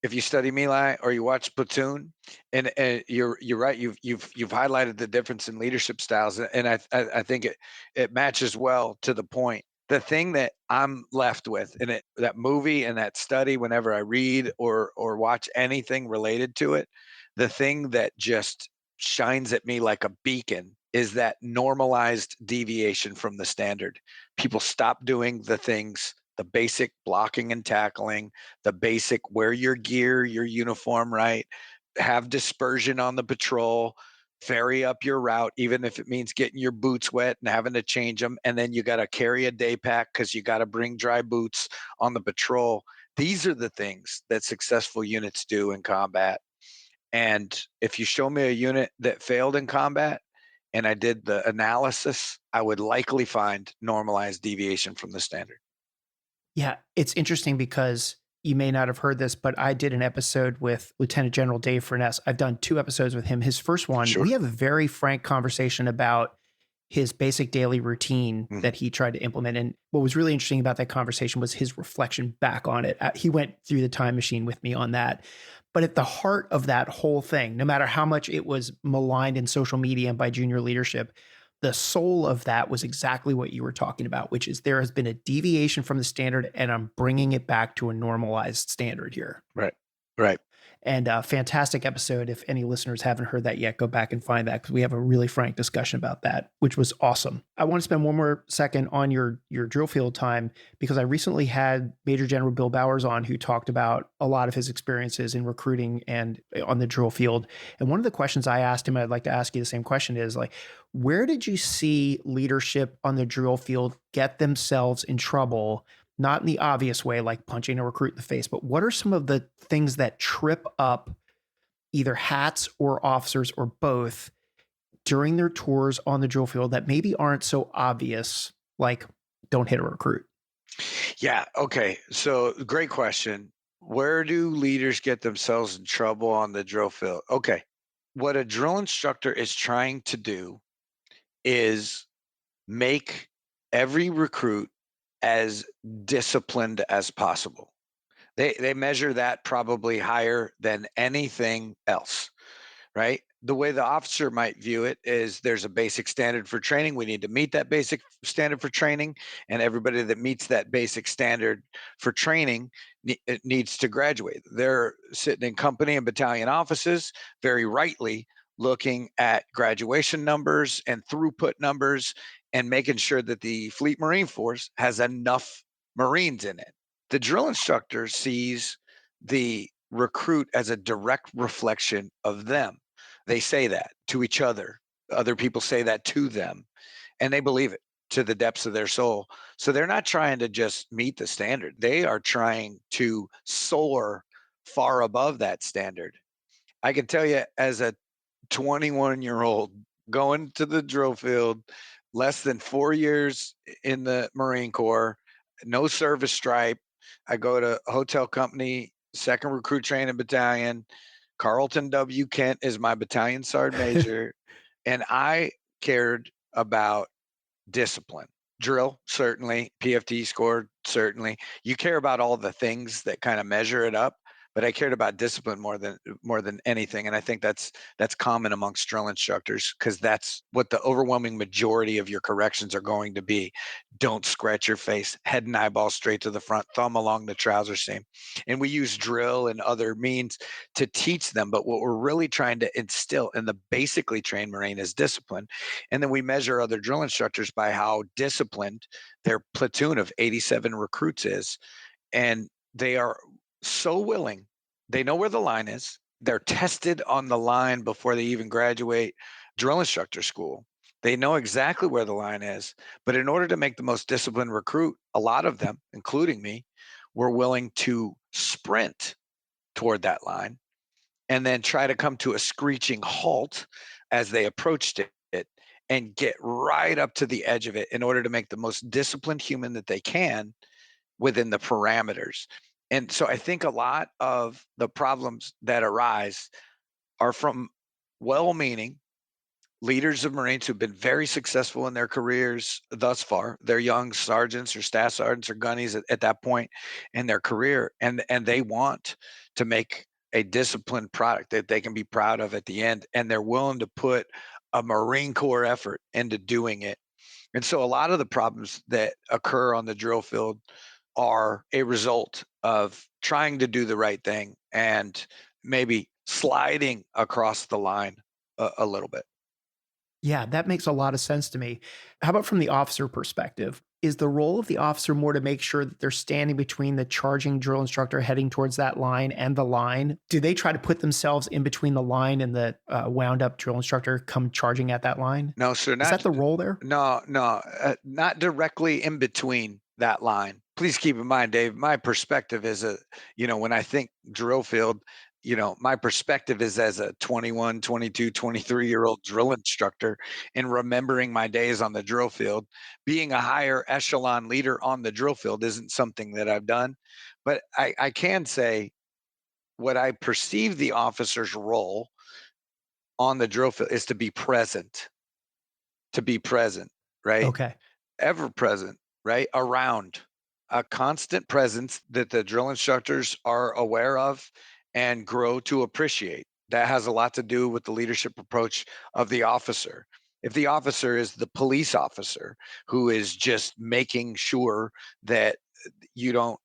if you study My Lai or you watch Platoon, and you're right, you've highlighted the difference in leadership styles, and I think it matches well to the point. The thing that I'm left with in that movie and that study, whenever I read or watch anything related to it, the thing that just shines at me like a beacon is that normalized deviation from the standard. People stop doing the things, the basic blocking and tackling, the basic wear your gear, your uniform right, have dispersion on the patrol, ferry up your route, even if it means getting your boots wet and having to change them. And then you got to carry a day pack because you got to bring dry boots on the patrol. These are the things that successful units do in combat. And if you show me a unit that failed in combat and I did the analysis, I would likely find normalized deviation from the standard. Yeah, it's interesting because you may not have heard this, but I did an episode with Lieutenant General Dave Furness. I've done 2 episodes with him. His first one, Sure. we have a very frank conversation about his basic daily routine Mhm. that he tried to implement. And what was really interesting about that conversation was his reflection back on it. He went through the time machine with me on that. But at the heart of that whole thing, no matter how much it was maligned in social media and by junior leadership, the soul of that was exactly what you were talking about, which is there has been a deviation from the standard and I'm bringing it back to a normalized standard here. Right. Right. And a fantastic episode. If any listeners haven't heard that yet, go back and find that because we have a really frank discussion about that, which was awesome. I want to spend one more second on your drill field time because I recently had Major General Bill Bowers on who talked about a lot of his experiences in recruiting and on the drill field. And one of the questions I asked him, I'd like to ask you the same question is like, where did you see leadership on the drill field get themselves in trouble? Not in the obvious way, like punching a recruit in the face, but what are some of the things that trip up either hats or officers or both during their tours on the drill field that maybe aren't so obvious, like don't hit a recruit? Yeah. Okay. So great question. Where do leaders get themselves in trouble on the drill field? Okay. What a drill instructor is trying to do is make every recruit as disciplined as possible. They measure that probably higher than anything else, right? The way the officer might view it is there's a basic standard for training. We need to meet that basic standard for training, and everybody that meets that basic standard for training it needs to graduate. They're sitting in company and battalion offices, very rightly looking at graduation numbers and throughput numbers and making sure that the Fleet Marine Force has enough Marines in it. The drill instructor sees the recruit as a direct reflection of them. They say that to each other. Other people say that to them, and they believe it to the depths of their soul. So they're not trying to just meet the standard. They are trying to soar far above that standard. I can tell you as a 21-year-old going to the drill field, less than 4 years in the Marine Corps, no service stripe. I go to a hotel company, 2nd Recruit Training Battalion. Carlton W. Kent is my battalion sergeant major, and I cared about discipline. Drill, certainly. PFT score, certainly. You care about all the things that kind of measure it up, but I cared about discipline more than anything. And I think that's common amongst drill instructors because that's what the overwhelming majority of your corrections are going to be. Don't scratch your face, head and eyeball straight to the front, thumb along the trouser seam. And we use drill and other means to teach them. But what we're really trying to instill in the basically trained Marine is discipline. And then we measure other drill instructors by how disciplined their platoon of 87 recruits is. And they are so willing. They know where the line is. They're tested on the line before they even graduate drill instructor school. They know exactly where the line is. But in order to make the most disciplined recruit, a lot of them, including me, were willing to sprint toward that line and then try to come to a screeching halt as they approached it and get right up to the edge of it in order to make the most disciplined human that they can within the parameters. And so I think a lot of the problems that arise are from well meaning leaders of Marines who've been very successful in their careers thus far. They're young sergeants or staff sergeants or gunnies at that point in their career, and they want to make a disciplined product that they can be proud of at the end, and they're willing to put a Marine Corps effort into doing it. And so a lot of the problems that occur on the drill field are a result of trying to do the right thing and maybe sliding across the line a little bit. Yeah, that makes a lot of sense to me. How about from the officer perspective? Is the role of the officer more to make sure that they're standing between the charging drill instructor heading towards that line and the line? Do they try to put themselves in between the line and the wound up drill instructor come charging at that line? No, sir, Is that not the role there? not directly in between that line. Please keep in mind, Dave, my perspective is when I think drill field, my perspective is as a 21, 22, 23-year-old drill instructor and remembering my days on the drill field. Being a higher echelon leader on the drill field isn't something that I've done, but I can say what I perceive the officer's role on the drill field is to be present, right? Okay. Ever present, right? Around a constant presence that the drill instructors are aware of and grow to appreciate. That has a lot to do with the leadership approach of the officer. If the officer is the police officer who is just making sure that you don't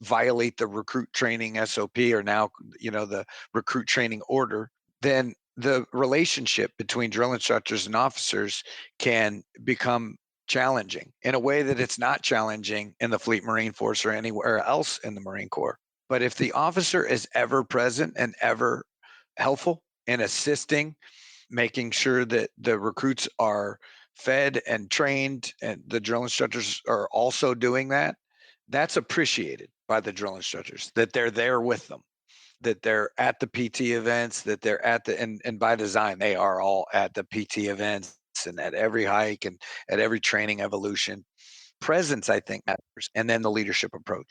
violate the recruit training SOP, or now, the recruit training order, then the relationship between drill instructors and officers can become challenging in a way that it's not challenging in the Fleet Marine Force or anywhere else in the Marine Corps. But if the officer is ever present and ever helpful in assisting, making sure that the recruits are fed and trained, and the drill instructors are also doing that, that's appreciated by the drill instructors, that they're there with them, that they're at the PT events, that they're at the, and by design, they are all at the PT events and at every hike and at every training evolution. Presence, I think, matters. And then the leadership approach.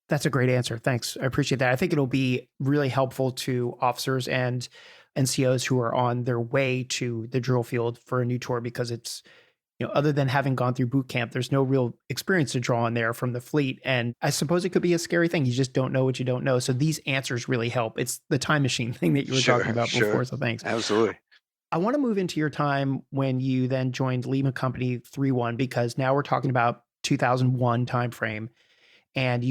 That's a great answer. Thanks. I appreciate that. I think it'll be really helpful to officers and NCOs who are on their way to the drill field for a new tour, because it's, other than having gone through boot camp, there's no real experience to draw on there from the fleet. And I suppose it could be a scary thing. You just don't know what you don't know. So these answers really help. It's the time machine thing that you were talking about before. So thanks. Absolutely. I want to move into your time when you then joined Lima Company 3-1, because now we're talking about 2001 timeframe. And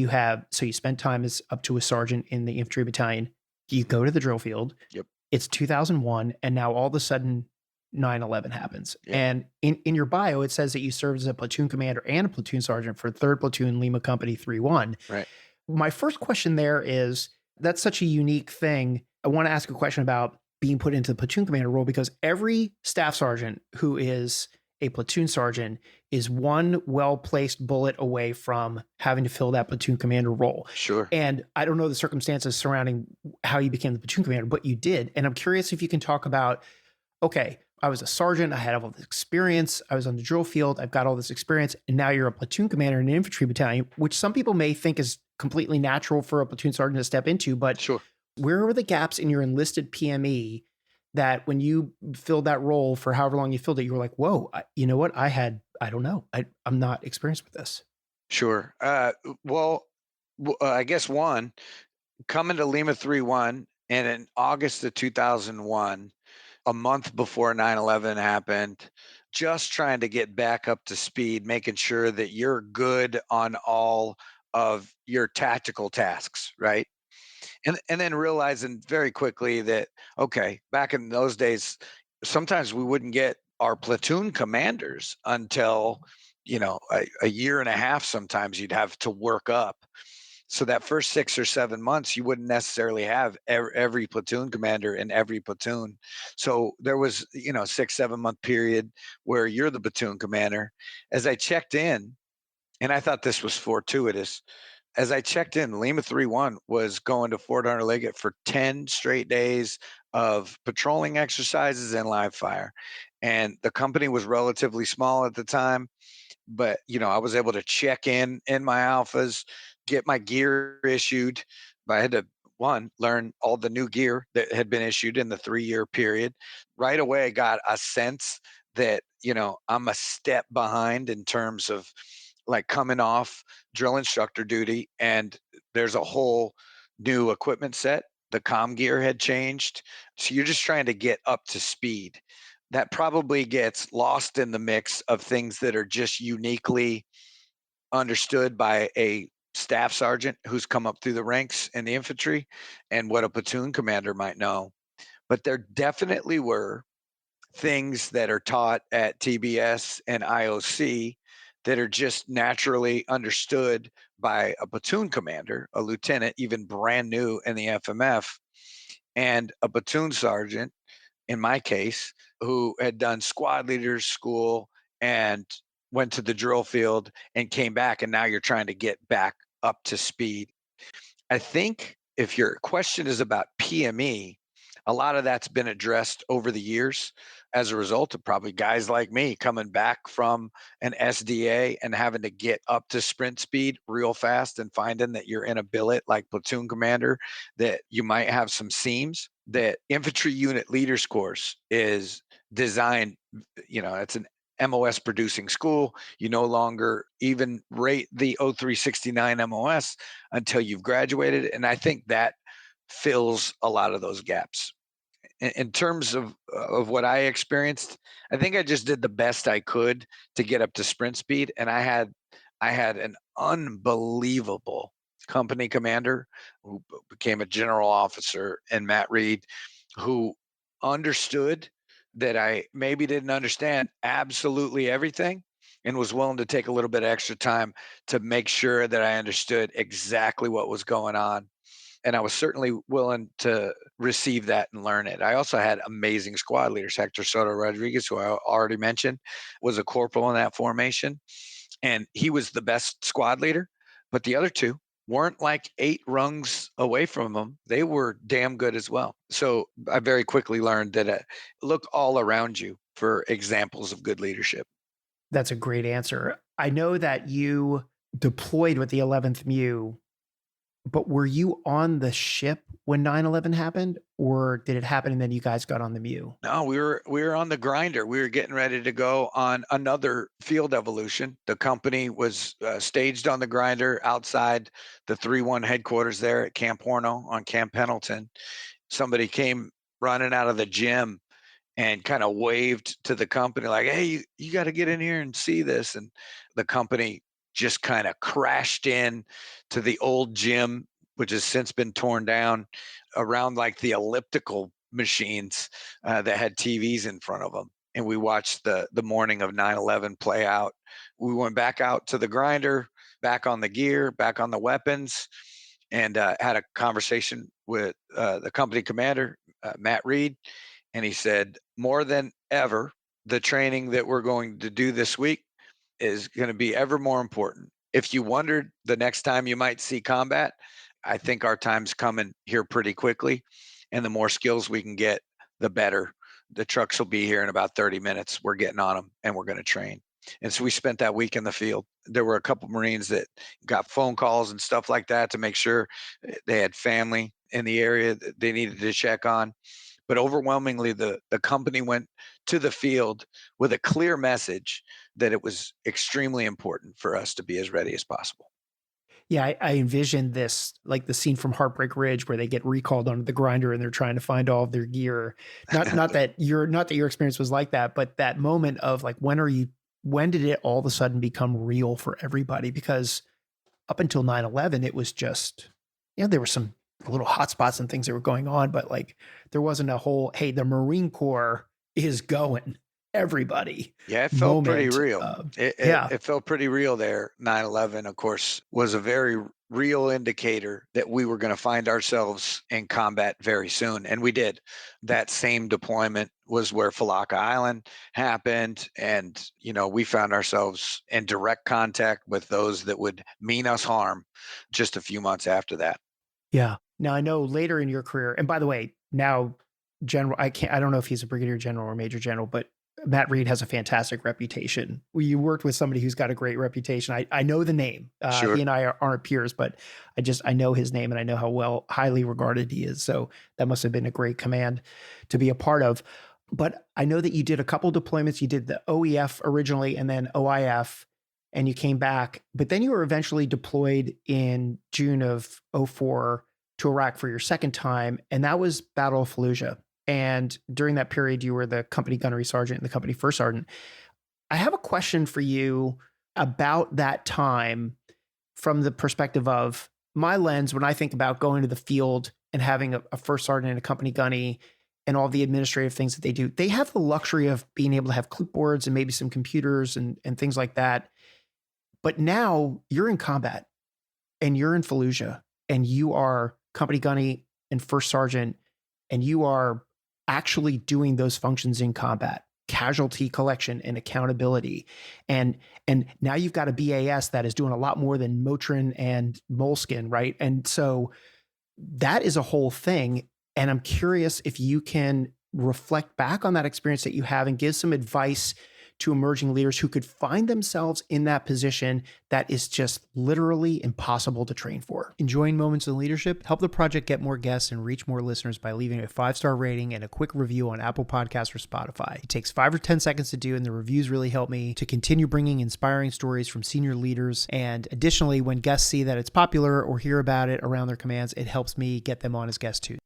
so you spent time as up to a sergeant in the infantry battalion. You go to the drill field. Yep. It's 2001. And now all of a sudden 9/11 happens. Yep. And in your bio, it says that you served as a platoon commander and a platoon sergeant for 3rd Platoon Lima Company 3-1. Right. My first question there is, that's such a unique thing. I want to ask a question about being put into the platoon commander role, because every staff sergeant who is a platoon sergeant is one well-placed bullet away from having to fill that platoon commander role. Sure. And I don't know the circumstances surrounding how you became the platoon commander, but you did. And I'm curious if you can talk about, okay, I was a sergeant, I had all this experience, I was on the drill field, I've got all this experience, and now you're a platoon commander in an infantry battalion, which some people may think is completely natural for a platoon sergeant to step into, but Sure. Where were the gaps in your enlisted PME that when you filled that role for however long you filled it, you were like, whoa, you know what? I don't know. I'm not experienced with this. Sure. Well, I guess coming to Lima 3-1, and in August of 2001, a month before 9/11 happened, just trying to get back up to speed, making sure that you're good on all of your tactical tasks, right? And then realizing very quickly that, okay, back in those days, sometimes we wouldn't get our platoon commanders until, a year and a half. Sometimes you'd have to work up. So that first 6 or 7 months, you wouldn't necessarily have every platoon commander in every platoon. So there was, 6, 7 month period where you're the platoon commander. As I checked in, and I thought this was fortuitous, as I checked in, Lima 3-1 was going to Fort Hunter Liggett for 10 straight days of patrolling exercises and live fire. And the company was relatively small at the time, but I was able to check in my alphas, get my gear issued. But I had to, learn all the new gear that had been issued in the 3-year period. Right away, I got a sense that I'm a step behind in terms of like coming off drill instructor duty, and there's a whole new equipment set. The comm gear had changed. So you're just trying to get up to speed. That probably gets lost in the mix of things that are just uniquely understood by a staff sergeant who's come up through the ranks in the infantry, and what a platoon commander might know. But there definitely were things that are taught at TBS and IOC that are just naturally understood by a platoon commander, a lieutenant, even brand new in the FMF, and a platoon sergeant, in my case, who had done squad leaders school and went to the drill field and came back. And now you're trying to get back up to speed. I think if your question is about PME, a lot of that's been addressed over the years as a result of probably guys like me coming back from an SDA and having to get up to sprint speed real fast, and finding that you're in a billet like platoon commander, that you might have some seams. That infantry unit leaders course is designed, it's an MOS producing school. You no longer even rate the 0369 MOS until you've graduated. And I think that fills a lot of those gaps. In terms of what I experienced, I think I just did the best I could to get up to sprint speed. And I had I had an unbelievable company commander who became a general officer, and Matt Reed, who understood that I maybe didn't understand absolutely everything and was willing to take a little bit of extra time to make sure that I understood exactly what was going on. And I was certainly willing to receive that and learn it. I also had amazing squad leaders. Hector Soto Rodriguez, who I already mentioned, was a corporal in that formation, and he was the best squad leader. But the other two weren't like 8 rungs away from him. They were damn good as well. So I very quickly learned that look all around you for examples of good leadership. That's a great answer. I know that you deployed with the 11th MEU, but were you on the ship when 9/11 happened, or did it happen and then you guys got on the MEU? No, we were on the grinder. We were getting ready to go on another field evolution. The company was staged on the grinder outside the 3-1 headquarters there at Camp Horno on Camp Pendleton. Somebody came running out of the gym and kind of waved to the company like, "Hey, you got to get in here and see this." And the company just kind of crashed in to the old gym, which has since been torn down, around like the elliptical machines that had TVs in front of them. And we watched the morning of 9/11 play out. We went back out to the grinder, back on the gear, back on the weapons, and had a conversation with the company commander, Matt Reed, and he said, more than ever, the training that we're going to do this week is going to be ever more important. If you wondered the next time you might see combat, I think our time's coming here pretty quickly. And the more skills we can get, the better. The trucks will be here in about 30 minutes. We're getting on them and we're going to train. And so we spent that week in the field. There were a couple Marines that got phone calls and stuff like that to make sure they had family in the area that they needed to check on. But overwhelmingly, the company went to the field with a clear message that it was extremely important for us to be as ready as possible. Yeah, I envisioned this like the scene from Heartbreak Ridge where they get recalled onto the grinder and they're trying to find all of their gear. Not that your experience was like that, but that moment of like when did it all of a sudden become real for everybody? Because up until 9/11, it was just, there were some little hotspots and things that were going on, but like there wasn't a whole, hey, the Marine Corps is going, everybody Yeah, it felt pretty moment. real. It, it, Yeah. it felt pretty real there. 9/11, of course, was a very real indicator that we were going to find ourselves in combat very soon. And we did. That same deployment was where Falaka Island happened. And, we found ourselves in direct contact with those that would mean us harm just a few months after that. Yeah. Now I know later in your career, and by the way, now General, I don't know if he's a brigadier general or major general, but Matt Reed has a fantastic reputation. You worked with somebody who's got a great reputation. I know the name. Sure. He and I aren't peers, but I know his name and I know how highly regarded he is. So that must have been a great command to be a part of. But I know that you did a couple deployments. You did the OEF originally and then OIF, and you came back. But then you were eventually deployed in June of '04 to Iraq for your second time, and that was Battle of Fallujah. And during that period, you were the company gunnery sergeant and the company first sergeant. I have a question for you about that time from the perspective of my lens when I think about going to the field and having a first sergeant and a company gunny and all the administrative things that they do. They have the luxury of being able to have clipboards and maybe some computers and things like that. But now you're in combat and you're in Fallujah and you are company gunny and first sergeant and you are actually doing those functions in combat, casualty collection and accountability. And now you've got a BAS that is doing a lot more than Motrin and Moleskin, right? And so that is a whole thing. And I'm curious if you can reflect back on that experience that you have and give some advice to emerging leaders who could find themselves in that position that is just literally impossible to train for. Enjoying Moments in Leadership? Help the project get more guests and reach more listeners by leaving a 5-star rating and a quick review on Apple Podcasts or Spotify. It takes 5 or 10 seconds to do, and the reviews really help me to continue bringing inspiring stories from senior leaders. And additionally, when guests see that it's popular or hear about it around their commands, it helps me get them on as guests too.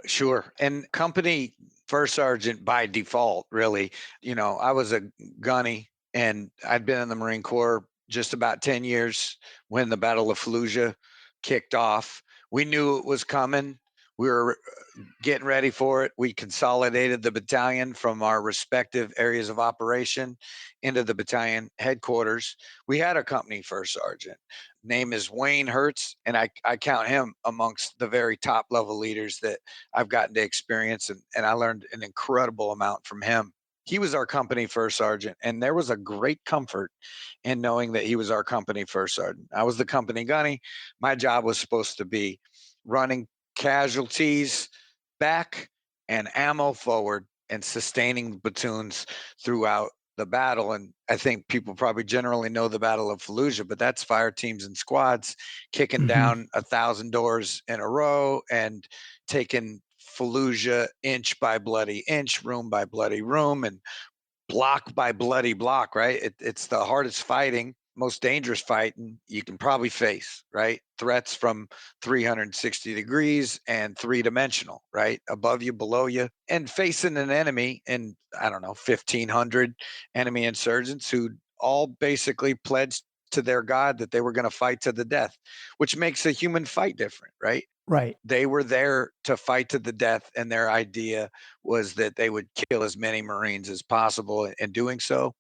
Sure. And company first sergeant by default, really, I was a gunny and I'd been in the Marine Corps just about 10 years when the Battle of Fallujah kicked off. We knew it was coming. We were getting ready for it. We consolidated the battalion from our respective areas of operation into the battalion headquarters. We had a company first sergeant. Name is Wayne Hertz, and I count him amongst the very top level leaders that I've gotten to experience, and I learned an incredible amount from him. He was our company first sergeant, and there was a great comfort in knowing that he was our company first sergeant. I was the company gunny. My job was supposed to be running casualties back and ammo forward and sustaining platoons throughout the battle. And I think people probably generally know the Battle of Fallujah, but that's fire teams and squads kicking Hmm. down 1,000 doors in a row and taking Fallujah inch by bloody inch, room by bloody room, and block by bloody block, right? It's the hardest fighting, most dangerous fighting you can probably face, right? Threats from 360 degrees and three dimensional, right? Above you, below you, and facing an enemy and I don't know, 1,500 enemy insurgents who all basically pledged to their God that they were going to fight to the death, which makes a human fight different, right? Right. They were there to fight to the death, and their idea was that they would kill as many Marines as possible in doing so.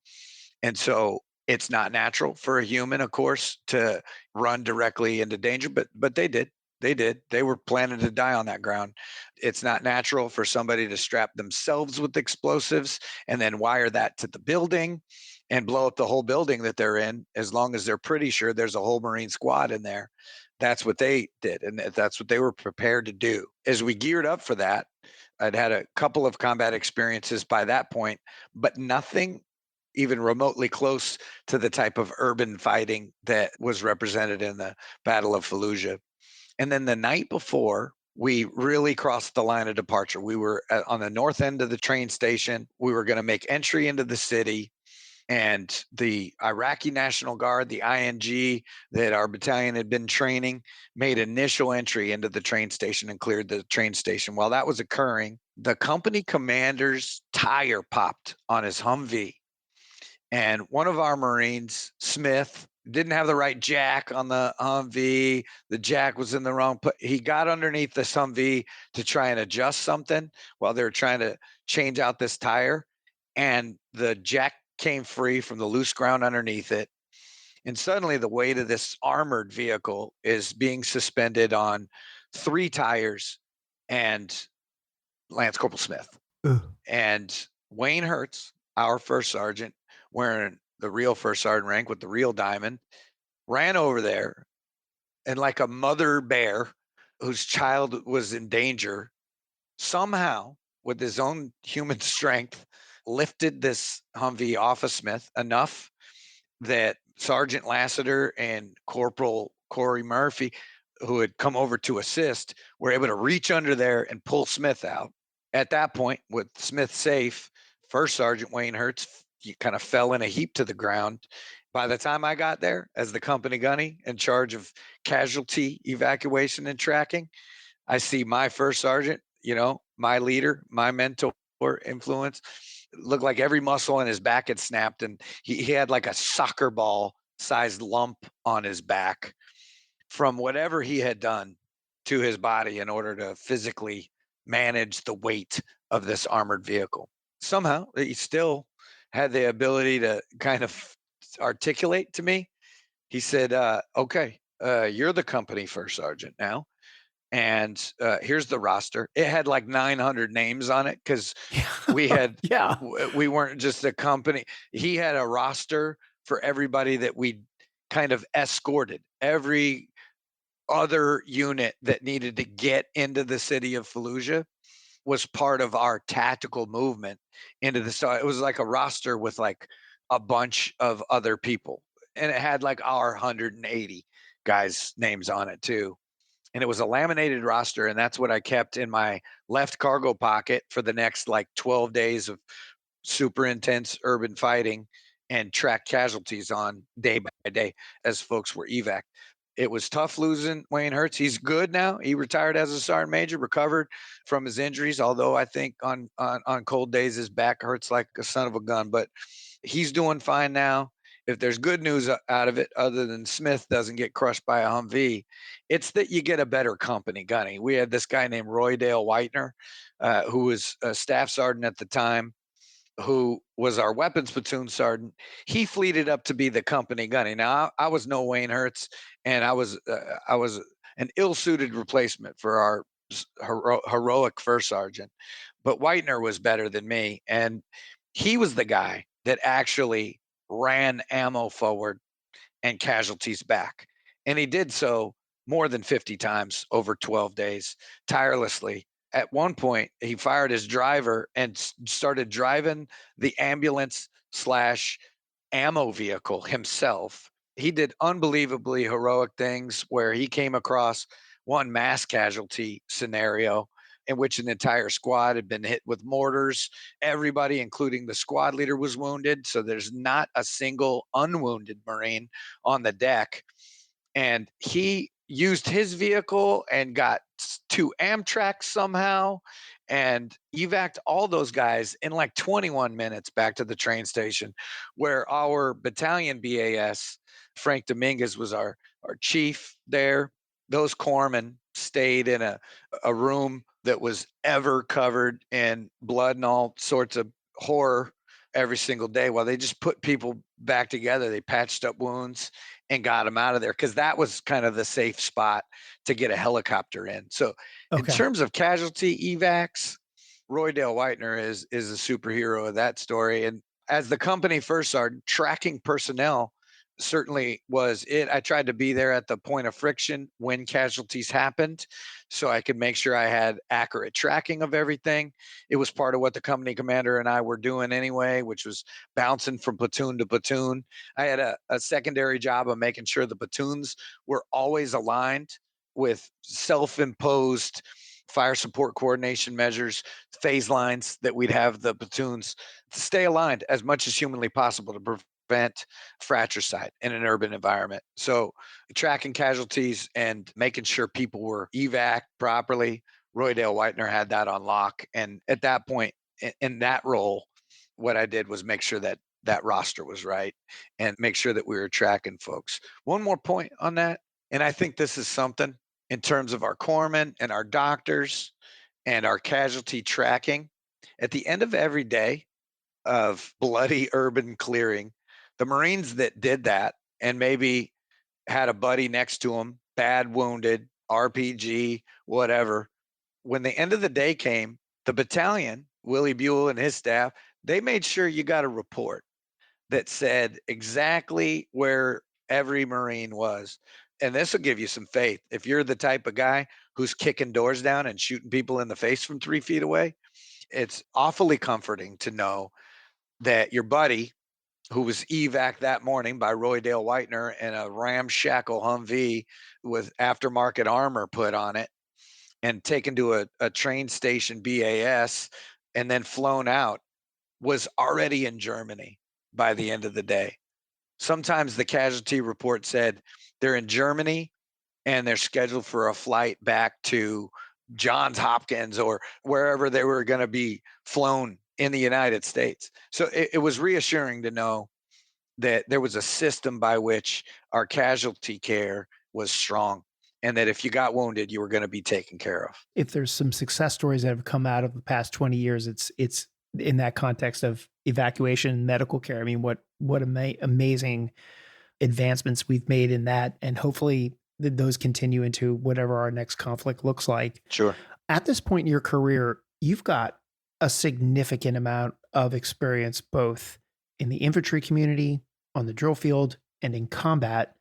And so it's not natural for a human, of course, to run directly into danger, but they did. They did. They were planning to die on that ground. It's not natural for somebody to strap themselves with explosives and then wire that to the building and blow up the whole building that they're in, as long as they're pretty sure there's a whole Marine squad in there. That's what they did, and that's what they were prepared to do. As we geared up for that, I'd had a couple of combat experiences by that point, but nothing even remotely close to the type of urban fighting that was represented in the Battle of Fallujah. And then the night before, we really crossed the line of departure. We were on the north end of the train station. We were going to make entry into the city, and the Iraqi National Guard, the ING that our battalion had been training, made initial entry into the train station and cleared the train station. While that was occurring, the company commander's tire popped on his Humvee, and one of our Marines, Smith, didn't have the right jack on the Humvee. The jack was in the wrong place. He got underneath the Humvee to try and adjust something while they were trying to change out this tire, and the jack came free from the loose ground underneath it. And suddenly, the weight of this armored vehicle is being suspended on three tires and Lance Corporal Smith. Ugh. And Wayne Hertz, our first sergeant, wearing the real first sergeant rank with the real diamond, ran over there and, like a mother bear whose child was in danger, somehow, with his own human strength, lifted this Humvee off of Smith enough that Sergeant Lassiter and Corporal Corey Murphy, who had come over to assist, were able to reach under there and pull Smith out. At that point, with Smith safe, First Sergeant Wayne Hertz, he kind of fell in a heap to the ground. By the time I got there as the company gunny in charge of casualty evacuation and tracking, I see my first sergeant, my leader, my mentor influence, looked like every muscle in his back had snapped, and he had like a soccer ball sized lump on his back from whatever he had done to his body in order to physically manage the weight of this armored vehicle. Somehow, he still had the ability to kind of articulate to me. He said, "Okay, you're the company first sergeant now, and here's the roster." It had like 900 names on it because we Yeah. had Yeah. we weren't just a company. He had a roster for everybody that we kind of escorted. Every other unit that needed to get into the city of Fallujah was part of our tactical movement into the it was like a roster with like a bunch of other people. And it had like our 180 guys' names on it too. And it was a laminated roster, and that's what I kept in my left cargo pocket for the next like 12 days of super intense urban fighting and track casualties on day by day as folks were evac. It was tough losing Wayne Hertz. He's good now. He retired as a sergeant major, recovered from his injuries. Although I think on cold days his back hurts like a son of a gun, but he's doing fine now. if there's good news out of it, other than Smith doesn't get crushed by a Humvee, it's that you get a better company gunny. We had this guy named Roy Dale Whitener, who was a staff sergeant at the time, who was our weapons platoon sergeant. He fleeted up to be the company gunny. Now I was no Wayne Hertz, and I was an ill-suited replacement for our heroic first sergeant. But Whitener was better than me, and he was the guy that actually ran ammo forward and casualties back. And he did so more than 50 times over 12 days, tirelessly. At one point, he fired his driver and started driving the ambulance slash ammo vehicle himself. He did unbelievably heroic things where he came across one mass casualty scenario in which an entire squad had been hit with mortars. Everybody, including the squad leader, was wounded. So there's not a single unwounded Marine on the deck. And he used his vehicle and got to Amtrak somehow and evac'd all those guys in like 21 minutes back to the train station, where our battalion BAS, Frank Dominguez, was our chief there. Those corpsmen stayed in a room that was ever covered in blood and all sorts of horror every single day while they just put people back together. They patched up wounds and got them out of there, because that was kind of the safe spot to get a helicopter in. So in Okay. terms of casualty evacs, Roy Dale Whitener is a superhero of that story. And as the company first sergeant, tracking personnel certainly was it. I tried to be there at the point of friction when casualties happened so I could make sure I had accurate tracking of everything. It was part of what the company commander and I were doing anyway, which was bouncing from platoon to platoon. I had a secondary job of making sure the platoons were always aligned with self-imposed fire support coordination measures, phase lines that we'd have the platoons stay aligned as much as humanly possible to prevent fratricide in an urban environment. So tracking casualties and making sure people were evac properly, Roy Dale Whitener had that on lock. And at that point, in that role, what I did was make sure that that roster was right and make sure that we were tracking folks. One more point on that, and I think this is something in terms of our corpsmen and our doctors and our casualty tracking. At the end of every day of bloody urban clearing, the Marines that did that and maybe had a buddy next to them, bad wounded, RPG, whatever, when the end of the day came, the battalion, Willie Buell and his staff, they made sure you got a report that said exactly where every Marine was. And this will give you some faith. If you're the type of guy who's kicking doors down and shooting people in the face from 3 feet away, it's awfully comforting to know that your buddy, who was evac that morning by Roy Dale Whitener in a ramshackle Humvee with aftermarket armor put on it and taken to a train station BAS and then flown out, was already in Germany by the end of the day. Sometimes the casualty report said they're in Germany and they're scheduled for a flight back to Johns Hopkins or wherever they were going to be flown in the United States. So it was reassuring to know that there was a system by which our casualty care was strong and that if you got wounded, you were going to be taken care of. If there's some success stories that have come out of the past 20 years, it's in that context of evacuation and medical care. I mean, what amazing advancements we've made in that, and hopefully those continue into whatever our next conflict looks like. Sure. At this point in your career, you've got a significant amount of experience both in the infantry community, on the drill field, and in combat.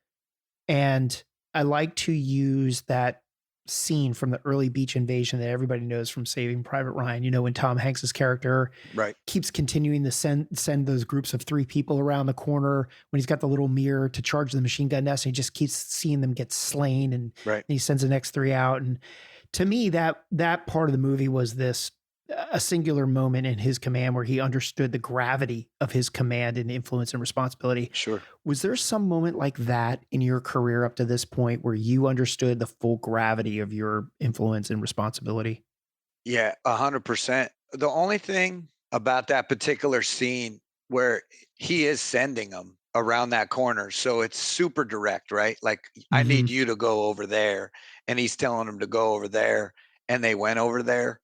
And I like to use that scene from the early beach invasion that everybody knows from Saving Private Ryan, you know, when Tom Hanks's character keeps continuing to send those groups of 3 people around the corner when he's got the little mirror to charge the machine gun nest, and he just keeps seeing them get slain, and he sends the next 3 out. And to me, that part of the movie was this a singular moment in his command where he understood the gravity of his command and influence and responsibility. Sure. Was there some moment like that in your career up to this point where you understood the full gravity of your influence and responsibility? Yeah, 100%. The only thing about that particular scene where he is sending them around that corner. So it's super direct, right? Like, I Hmm. need you to go over there. And he's telling them to go over there. And they went over there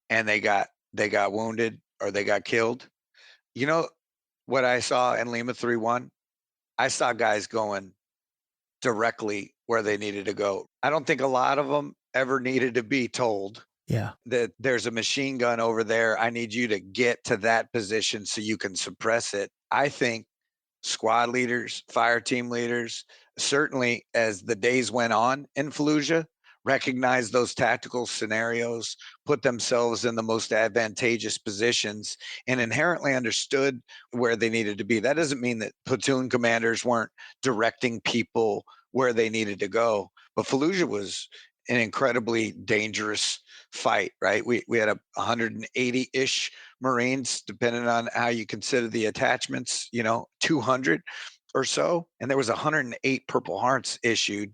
and they got wounded or they got killed. You know what I saw in Lima 3-1? I saw guys going directly where they needed to go. I don't think a lot of them ever needed to be told Yeah. that there's a machine gun over there. I need you to get to that position so you can suppress it. I think squad leaders, fire team leaders, certainly as the days went on in Fallujah, recognized those tactical scenarios, put themselves in the most advantageous positions, and inherently understood where they needed to be. That doesn't mean that platoon commanders weren't directing people where they needed to go, but Fallujah was an incredibly dangerous fight, right? We had 180-ish Marines, depending on how you consider the attachments, 200 or so. And there was 108 Purple Hearts issued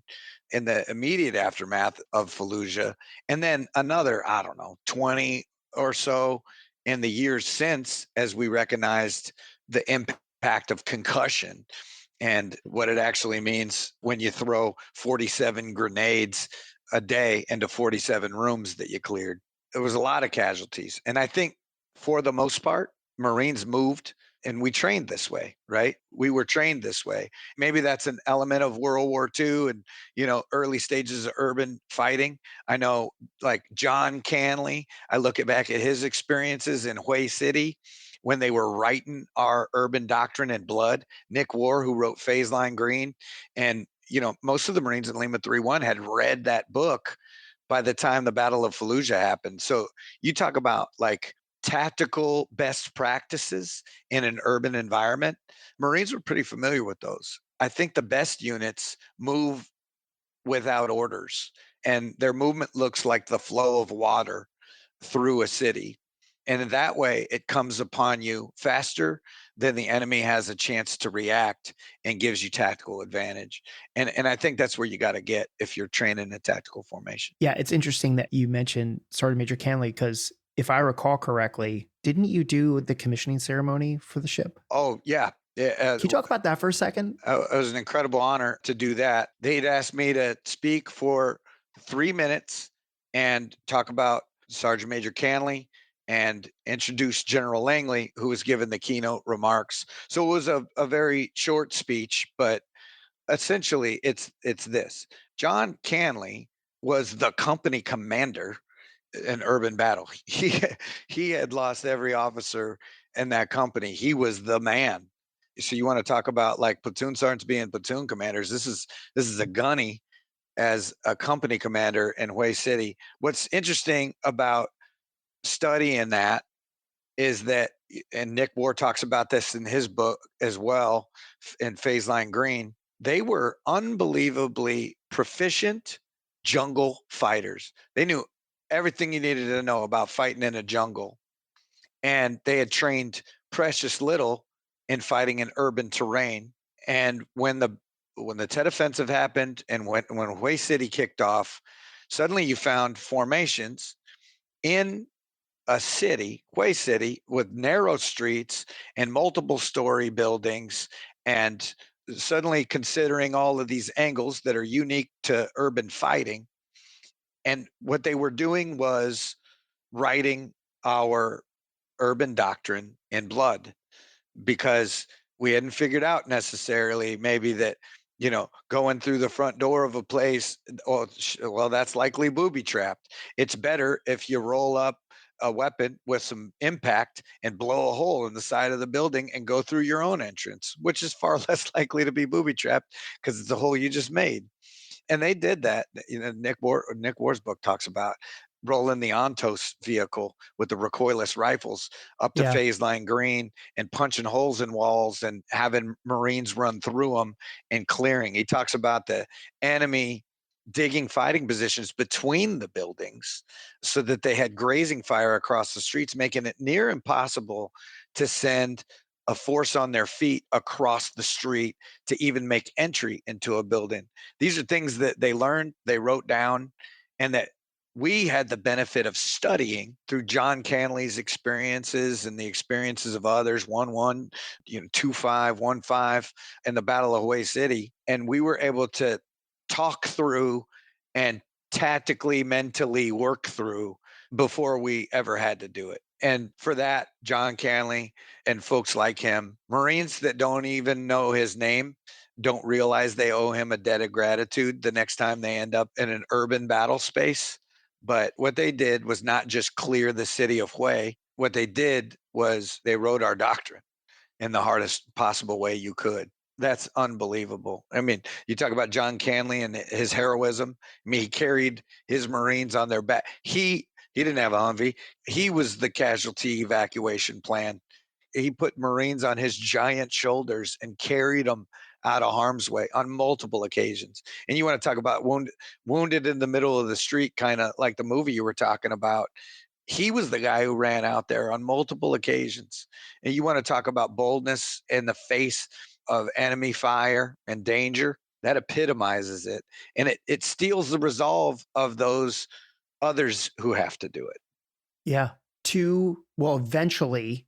in the immediate aftermath of Fallujah. And then another, I don't know, 20 or so in the years since, as we recognized the impact of concussion and what it actually means when you throw 47 grenades a day into 47 rooms that you cleared. There was a lot of casualties. And I think for the most part, Marines moved and we trained this way, right? We were trained this way. Maybe that's an element of World War II and, early stages of urban fighting. I know like John Canley, I back at his experiences in Hue City when they were writing our urban doctrine in blood. Nick War, who wrote Phase Line Green, and most of the Marines in Lima 3-1 had read that book by the time the Battle of Fallujah happened. So you talk about like tactical best practices in an urban environment. Marines were pretty familiar with those. I think the best units move without orders, and their movement looks like the flow of water through a city. And in that way, it comes upon you faster than the enemy has a chance to react and gives you tactical advantage. And I think that's where you got to get if you're training a tactical formation. Yeah, it's interesting that you mentioned Sergeant Major Canley because if I recall correctly, didn't you do the commissioning ceremony for the ship? Oh, yeah. Yeah, Can you talk about that for a second? it was an incredible honor to do that. They'd asked me to speak for 3 minutes and talk about Sergeant Major Canley and introduce General Langley, who was given the keynote remarks. So it was a very short speech, but essentially it's this. John Canley was the company commander in urban battle. He had lost every officer in that company. He was the man. So you want to talk about like platoon sergeants being platoon commanders? This is a gunny as a company commander in Hue City. What's interesting about studying that is that, and Nick War talks about this in his book as well, in Phase Line Green, they were unbelievably proficient jungle fighters. They knew everything you needed to know about fighting in a jungle. And they had trained precious little in fighting in urban terrain. And when the Tet Offensive happened and when Hue City kicked off, suddenly you found formations in a city, Hue City, with narrow streets and multiple story buildings, and suddenly considering all of these angles that are unique to urban fighting. And what they were doing was writing our urban doctrine in blood because we hadn't figured out necessarily maybe that going through the front door of a place, well, that's likely booby trapped. It's better if you roll up a weapon with some impact and blow a hole in the side of the building and go through your own entrance, which is far less likely to be booby trapped because it's a hole you just made. And they did that. Nick War's book talks about rolling the Ontos vehicle with the recoilless rifles up to Yeah. Phase Line Green and punching holes in walls and having Marines run through them and clearing. He talks about the enemy digging fighting positions between the buildings so that they had grazing fire across the streets, making it near impossible to send a force on their feet across the street to even make entry into a building. These are things that they learned, they wrote down, and that we had the benefit of studying through John Canley's experiences and the experiences of others, 1-1, 2-5, 1-5, and the Battle of Hawaii City. And we were able to talk through and tactically, mentally work through before we ever had to do it. And for that, John Canley and folks like him, Marines that don't even know his name, don't realize they owe him a debt of gratitude the next time they end up in an urban battle space. But what they did was not just clear the city of Hue. What they did was they wrote our doctrine in the hardest possible way you could. That's unbelievable. I mean, you talk about John Canley and his heroism. I mean, he carried his Marines on their back. He didn't have a Humvee. He was the casualty evacuation plan. He put Marines on his giant shoulders and carried them out of harm's way on multiple occasions. And you want to talk about wounded in the middle of the street, kind of like the movie you were talking about. He was the guy who ran out there on multiple occasions. And you want to talk about boldness in the face of enemy fire and danger. That epitomizes it. And it steals the resolve of those others who have to do it. Yeah. Eventually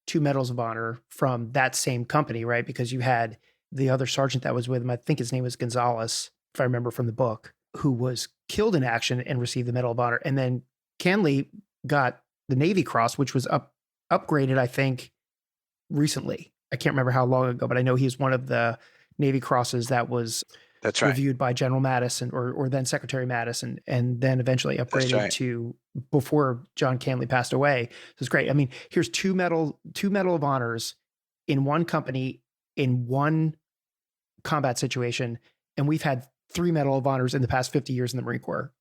2 Medals of Honor from that same company, right? Because you had the other sergeant that was with him, I think his name was Gonzalez, if I remember from the book, who was killed in action and received the Medal of Honor. And then Canley got the Navy Cross, which was upgraded, I think, recently. I can't remember how long ago, but I know he's one of the Navy Crosses that was That's right. reviewed by General Madison or then Secretary Madison, and then eventually upgraded to before John Canley passed away. So it's great. I mean, here's two medal of honors in one company in one combat situation, and we've had 3 Medal of Honors in the past 50 years in the Marine Corps.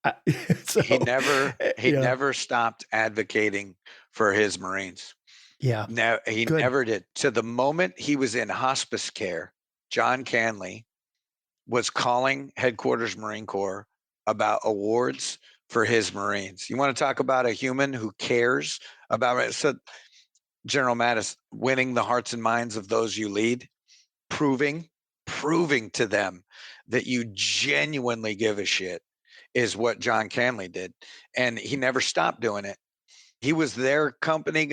So, he never stopped advocating for his Marines. Yeah. No, he never did. To the moment he was in hospice care, John Canley was calling headquarters Marine Corps about awards for his Marines. You want to talk about a human who cares about it? So General Mattis, winning the hearts and minds of those you lead, proving to them that you genuinely give a shit is what John Canley did. And he never stopped doing it. He was their company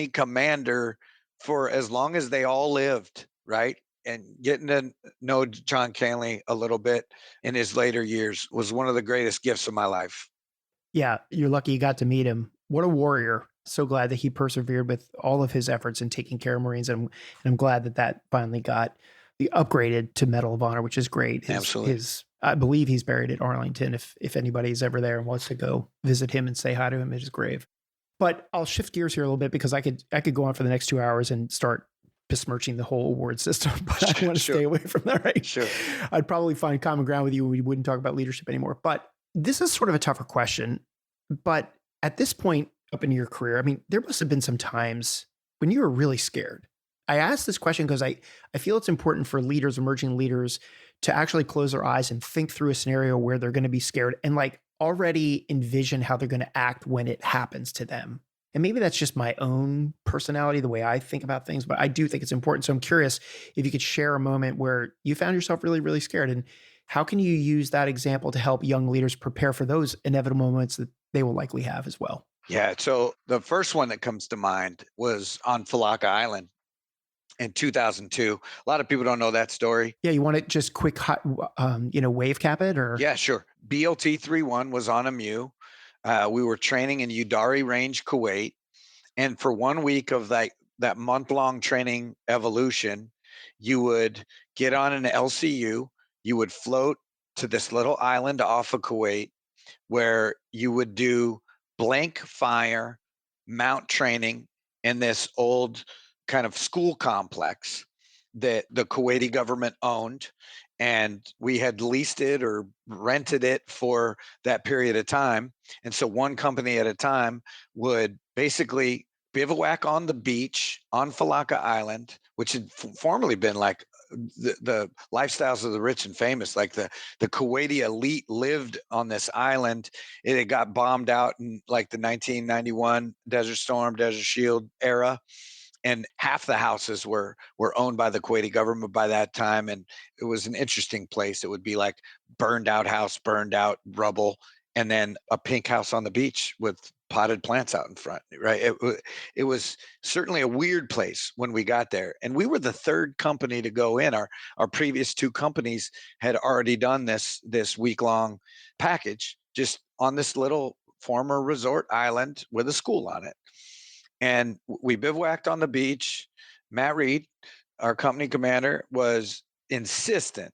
commander for as long as they all lived, right? And getting to know John Canley a little bit in his later years was one of the greatest gifts of my life. Yeah, you're lucky you got to meet him. What a warrior. So glad that he persevered with all of his efforts in taking care of Marines. And I'm glad that finally got upgraded to Medal of Honor, which is great. Absolutely. I believe he's buried at Arlington if anybody's ever there and wants to go visit him and say hi to him at his grave. But I'll shift gears here a little bit because I could go on for the next 2 hours and start besmirching the whole award system, but I want to stay away from that, right? Sure. I'd probably find common ground with you. We wouldn't talk about leadership anymore. But this is sort of a tougher question. But at this point up in your career, I mean, there must have been some times when you were really scared. I ask this question because I feel it's important for leaders, emerging leaders, to actually close their eyes and think through a scenario where they're going to be scared and like already envision how they're going to act when it happens to them. And maybe that's just my own personality, the way I think about things, but I do think it's important. So I'm curious if you could share a moment where you found yourself really, really scared, and how can you use that example to help young leaders prepare for those inevitable moments that they will likely have as well? Yeah. So the first one that comes to mind was on Fallujah Island in 2002. A lot of people don't know that story. Yeah, you want to just quick, wave cap it, or? Yeah, sure. BLT 31 was on a MEU. We were training in Udari Range, Kuwait. And for 1 week of that month-long training evolution, you would get on an LCU, you would float to this little island off of Kuwait where you would do blank fire mount training in this old kind of school complex that the Kuwaiti government owned. And we had leased it or rented it for that period of time. And so one company at a time would basically bivouac on the beach on Fallujah Island, which had formerly been like the lifestyles of the rich and famous. Like the Kuwaiti elite lived on this island. It had got bombed out in like the 1991 Desert Storm, Desert Shield era. And half the houses were owned by the Kuwaiti government by that time. And it was an interesting place. It would be like burned out house, burned out rubble. and then a pink house on the beach with potted plants out in front, right? It was certainly a weird place when we got there. And we were the third company to go in. Our previous two companies had already done this week-long package just on this little former resort island with a school on it. And we bivouacked on the beach. Matt Reed, our company commander, was insistent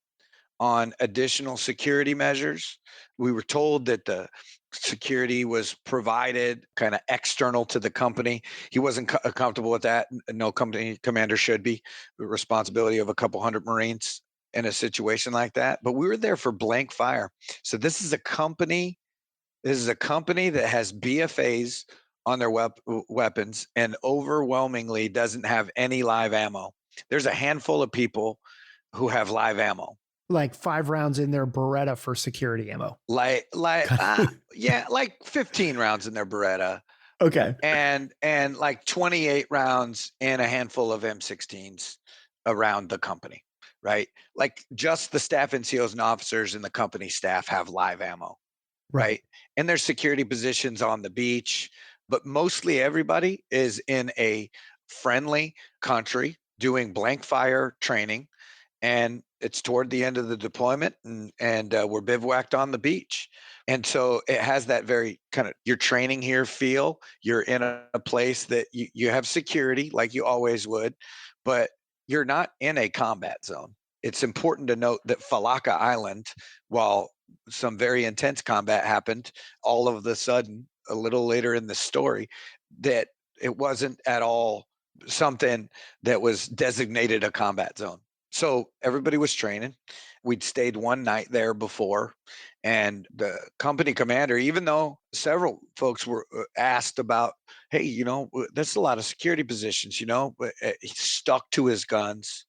on additional security measures. We were told that the security was provided kind of external to the company. He wasn't comfortable with that. No company commander should be. The responsibility of a couple hundred Marines in a situation like that. But we were there for blank fire. So this is a company that has BFAs on their weapons and overwhelmingly doesn't have any live ammo. There's a handful of people who have live ammo. Like 5 rounds in their Beretta for security ammo. Yeah, like 15 rounds in their Beretta Okay. and like 28 rounds and a handful of M16s around the company, right? Like just the staff NCOs and officers and the company staff have live ammo, right? And there's security positions on the beach, but mostly everybody is in a friendly country doing blank fire training, and it's toward the end of the deployment, and we're bivouacked on the beach. And so it has that very kind of you're training here feel. You're in a place that you have security like you always would, but you're not in a combat zone. It's important to note that Falaka Island, while some very intense combat happened, all of the sudden, a little later in the story, that it wasn't at all something that was designated a combat zone. So everybody was training. We'd stayed one night there before, and the company commander, even though several folks were asked about, hey, that's a lot of security positions, but he stuck to his guns.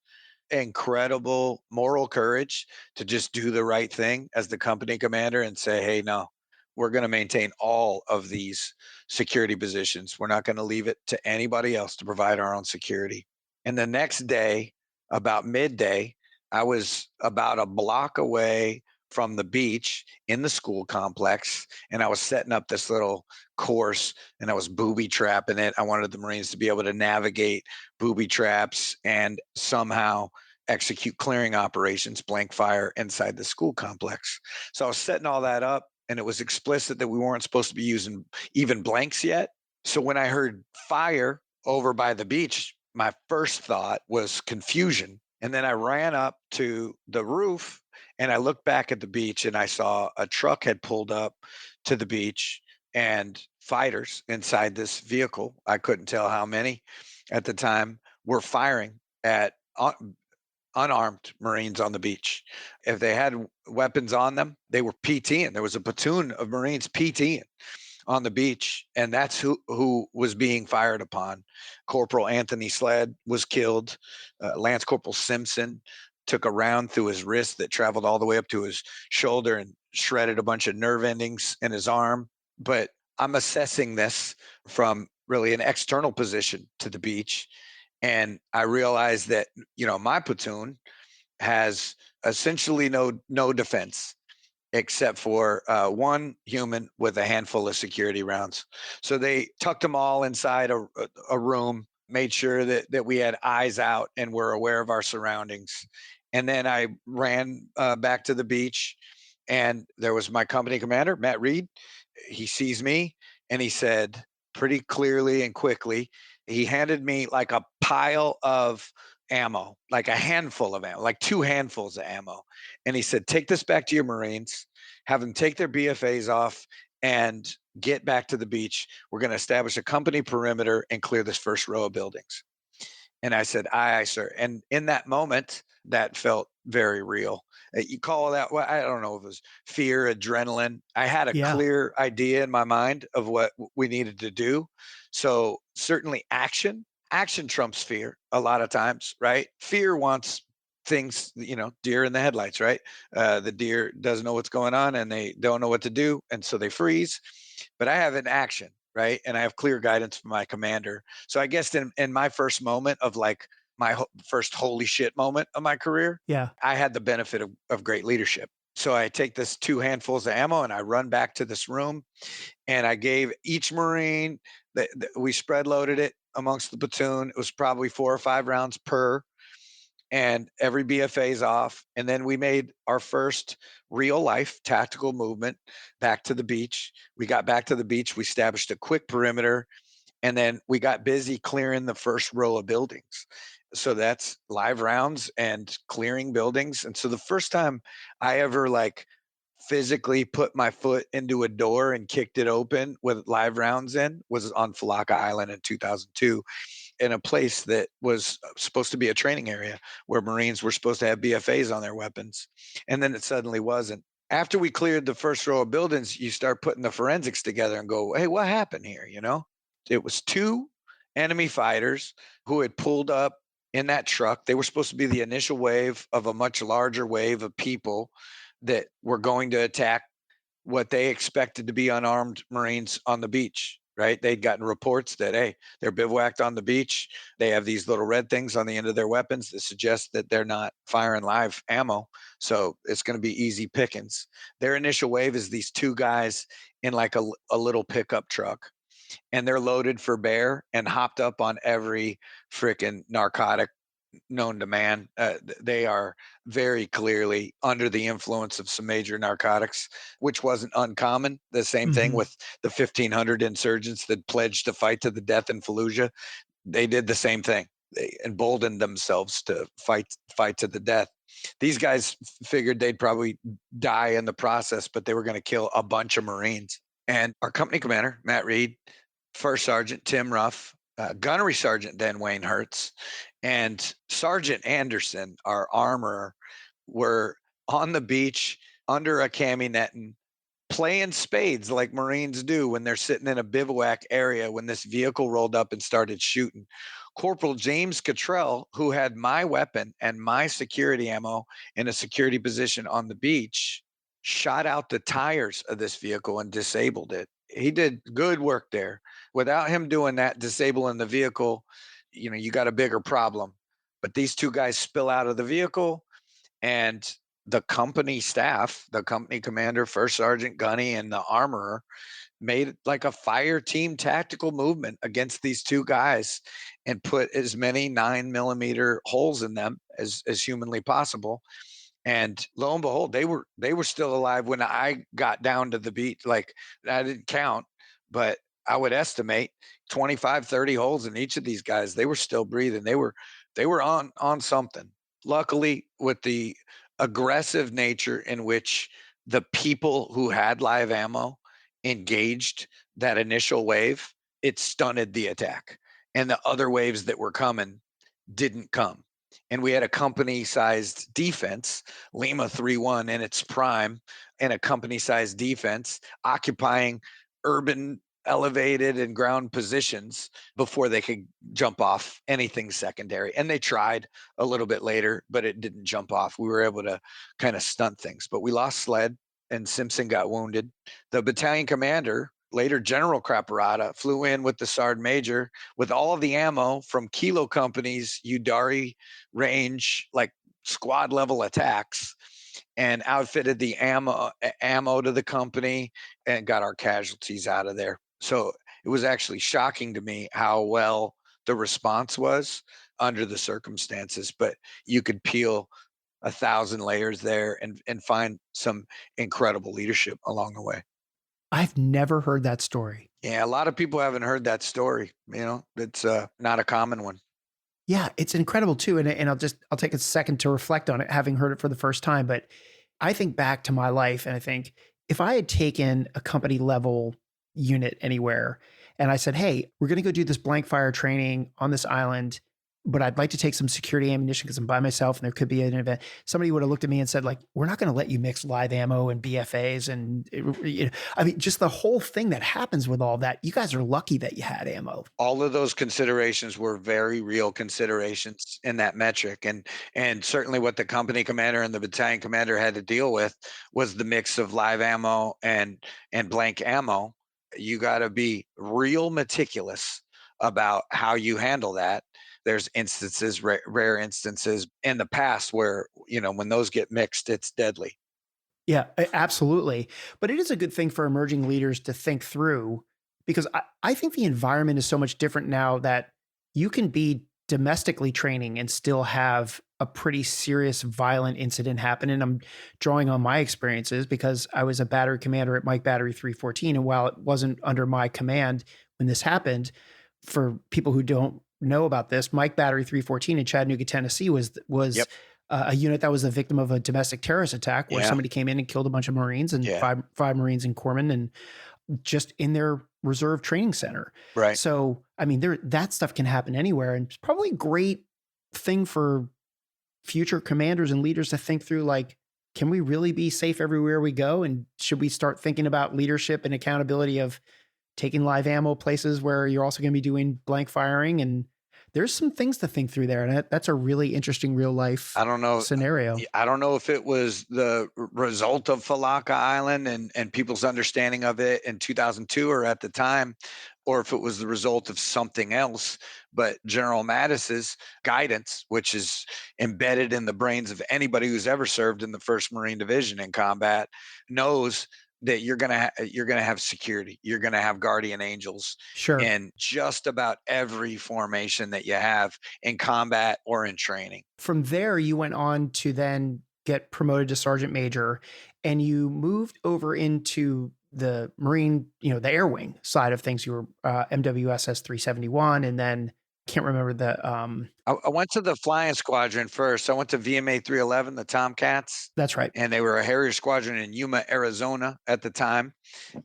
Incredible moral courage to just do the right thing as the company commander and say, hey, no, we're going to maintain all of these security positions. We're not going to leave it to anybody else to provide our own security. And the next day, about midday, I was about a block away from the beach in the school complex, and I was setting up this little course, and I was booby trapping it. I wanted the Marines to be able to navigate booby traps and somehow execute clearing operations, blank fire inside the school complex. So I was setting all that up, and it was explicit that we weren't supposed to be using even blanks yet. So when I heard fire over by the beach, my first thought was confusion. And then I ran up to the roof and I looked back at the beach and I saw a truck had pulled up to the beach and fighters inside this vehicle, I couldn't tell how many at the time, were firing at unarmed Marines on the beach. If they had weapons on them, they were PTing. There was a platoon of Marines PTing on the beach, and that's who was being fired upon. Corporal Anthony Sled was killed. Lance Corporal Simpson took a round through his wrist that traveled all the way up to his shoulder and shredded a bunch of nerve endings in his arm. But I'm assessing this from really an external position to the beach, and I realized that my platoon has essentially no defense except for one human with a handful of security rounds. So they tucked them all inside a room, made sure that we had eyes out and were aware of our surroundings. And then I ran back to the beach, and there was my company commander, Matt Reed. He sees me and he said pretty clearly and quickly, he handed me like a pile of ammo, like a handful of ammo, like two handfuls of ammo. And he said, take this back to your Marines, have them take their BFAs off and get back to the beach. We're going to establish a company perimeter and clear this first row of buildings. And I said, aye, sir. And in that moment, that felt very real. You call that, well, I don't know if it was fear, adrenaline. I had a Yeah. clear idea in my mind of what we needed to do. So certainly action trumps fear a lot of times, right? Fear wants things, deer in the headlights, right? The deer doesn't know what's going on and they don't know what to do. And so they freeze. But I have an action, right? And I have clear guidance from my commander. So I guess in my first moment of like my first holy shit moment of my career, Yeah. I had the benefit of great leadership. So I take this 2 handfuls of ammo and I run back to this room, and I gave each Marine we spread loaded it amongst the platoon. It was probably 4 or 5 rounds per, and every BFA's off. And then we made our first real life tactical movement back to the beach. We got back to the beach. We established a quick perimeter, and then we got busy clearing the first row of buildings. So that's live rounds and clearing buildings. And so the first time I ever like physically put my foot into a door and kicked it open with live rounds in was on Falaka Island in 2002, in a place that was supposed to be a training area where Marines were supposed to have BFAs on their weapons. And then it suddenly wasn't. After we cleared the first row of buildings, you start putting the forensics together and go, hey, what happened here? It was two enemy fighters who had pulled up in that truck. They were supposed to be the initial wave of a much larger wave of people that were going to attack what they expected to be unarmed Marines on the beach, right? They'd gotten reports that, hey, they're bivouacked on the beach. They have these little red things on the end of their weapons that suggest that they're not firing live ammo. So it's going to be easy pickings. Their initial wave is these two guys in like a little pickup truck, and they're loaded for bear and hopped up on every freaking narcotic known to man. They are very clearly under the influence of some major narcotics, which wasn't uncommon. The same thing Hmm. with the 1,500 insurgents that pledged to fight to the death in Fallujah. They did the same thing. They emboldened themselves to fight to the death. These guys figured they'd probably die in the process, but they were going to kill a bunch of Marines. And our company commander, Matt Reed, First Sergeant Tim Ruff, Gunnery Sergeant then Wayne Hertz, and Sergeant Anderson, our armorer, were on the beach under a cami netting, playing spades like Marines do when they're sitting in a bivouac area when this vehicle rolled up and started shooting. Corporal James Cottrell, who had my weapon and my security ammo in a security position on the beach, shot out the tires of this vehicle and disabled it. He did good work there. Without him doing that, disabling the vehicle, you got a bigger problem. But these two guys spill out of the vehicle, and the company staff, the company commander, First Sergeant Gunny, and the armorer made like a fire team tactical movement against these two guys and put as many 9 millimeter holes in them as humanly possible. And lo and behold, they were still alive when I got down to the beach. Like, I didn't count, but I would estimate 25, 30 holes in each of these guys. They were still breathing. They were on something. Luckily, with the aggressive nature in which the people who had live ammo engaged that initial wave, it stunted the attack. And the other waves that were coming didn't come. And we had a company sized defense, Lima 3-1 in its prime, and a company sized defense occupying urban elevated and ground positions before they could jump off anything secondary. And they tried a little bit later, but it didn't jump off. We were able to kind of stunt things, but we lost Sled and Simpson got wounded. The battalion commander, later General Craparata, flew in with the Sergeant Major with all of the ammo from Kilo Company's Udari range, like squad level attacks, and outfitted the ammo to the company and got our casualties out of there. So it was actually shocking to me how well the response was under the circumstances, but you could peel 1,000 layers there and find some incredible leadership along the way. I've never heard that story. Yeah, a lot of people haven't heard that story. It's not a common one. Yeah, it's incredible too. And I'll take a second to reflect on it, having heard it for the first time. But I think back to my life and I think if I had taken a company level unit anywhere and I said, hey, we're going to go do this blank fire training on this island, but I'd like to take some security ammunition because I'm by myself and there could be an event. Somebody would have looked at me and said, like, we're not going to let you mix live ammo and BFAs. And, I mean, just the whole thing that happens with all that. You guys are lucky that you had ammo. All of those considerations were very real considerations in that metric, and certainly what the company commander and the battalion commander had to deal with was the mix of live ammo and blank ammo. You got to be real meticulous about how you handle that. There's instances, rare instances in the past where when those get mixed, it's deadly. Yeah, absolutely. But it is a good thing for emerging leaders to think through because I think the environment is so much different now that you can be domestically training and still have a pretty serious violent incident happen. And I'm drawing on my experiences because I was a battery commander at Mike Battery 314. And while it wasn't under my command when this happened, for people who don't know about this, Mike Battery 314 in Chattanooga, Tennessee was Yep. a unit that was the victim of a domestic terrorist attack where Yeah. somebody came in and killed a bunch of Marines and Yeah. five Marines and corpsmen and just in their reserve training center. Right. So, I mean, that stuff can happen anywhere, and it's probably a great thing for future commanders and leaders to think through. Like, can we really be safe everywhere we go? And should we start thinking about leadership and accountability of taking live ammo places where you're also going to be doing blank firing? And there's some things to think through there, and that's a really interesting real life I don't know. scenario. I don't know if it was the result of Falaka Island and people's understanding of it in 2002 or at the time, or if it was the result of something else. But General Mattis's guidance, which is embedded in the brains of anybody who's ever served in the First Marine Division in combat, knows that you're gonna have security. You're gonna have guardian angels Sure. in just about every formation that you have in combat or in training. From there, you went on to then get promoted to sergeant major, and you moved over into the Marine, the air wing side of things. You were MWSS 371, and then can't remember the. I went to the flying squadron first. I went to VMA 311, the Tomcats, That's right. and they were a Harrier squadron in Yuma, Arizona at the time.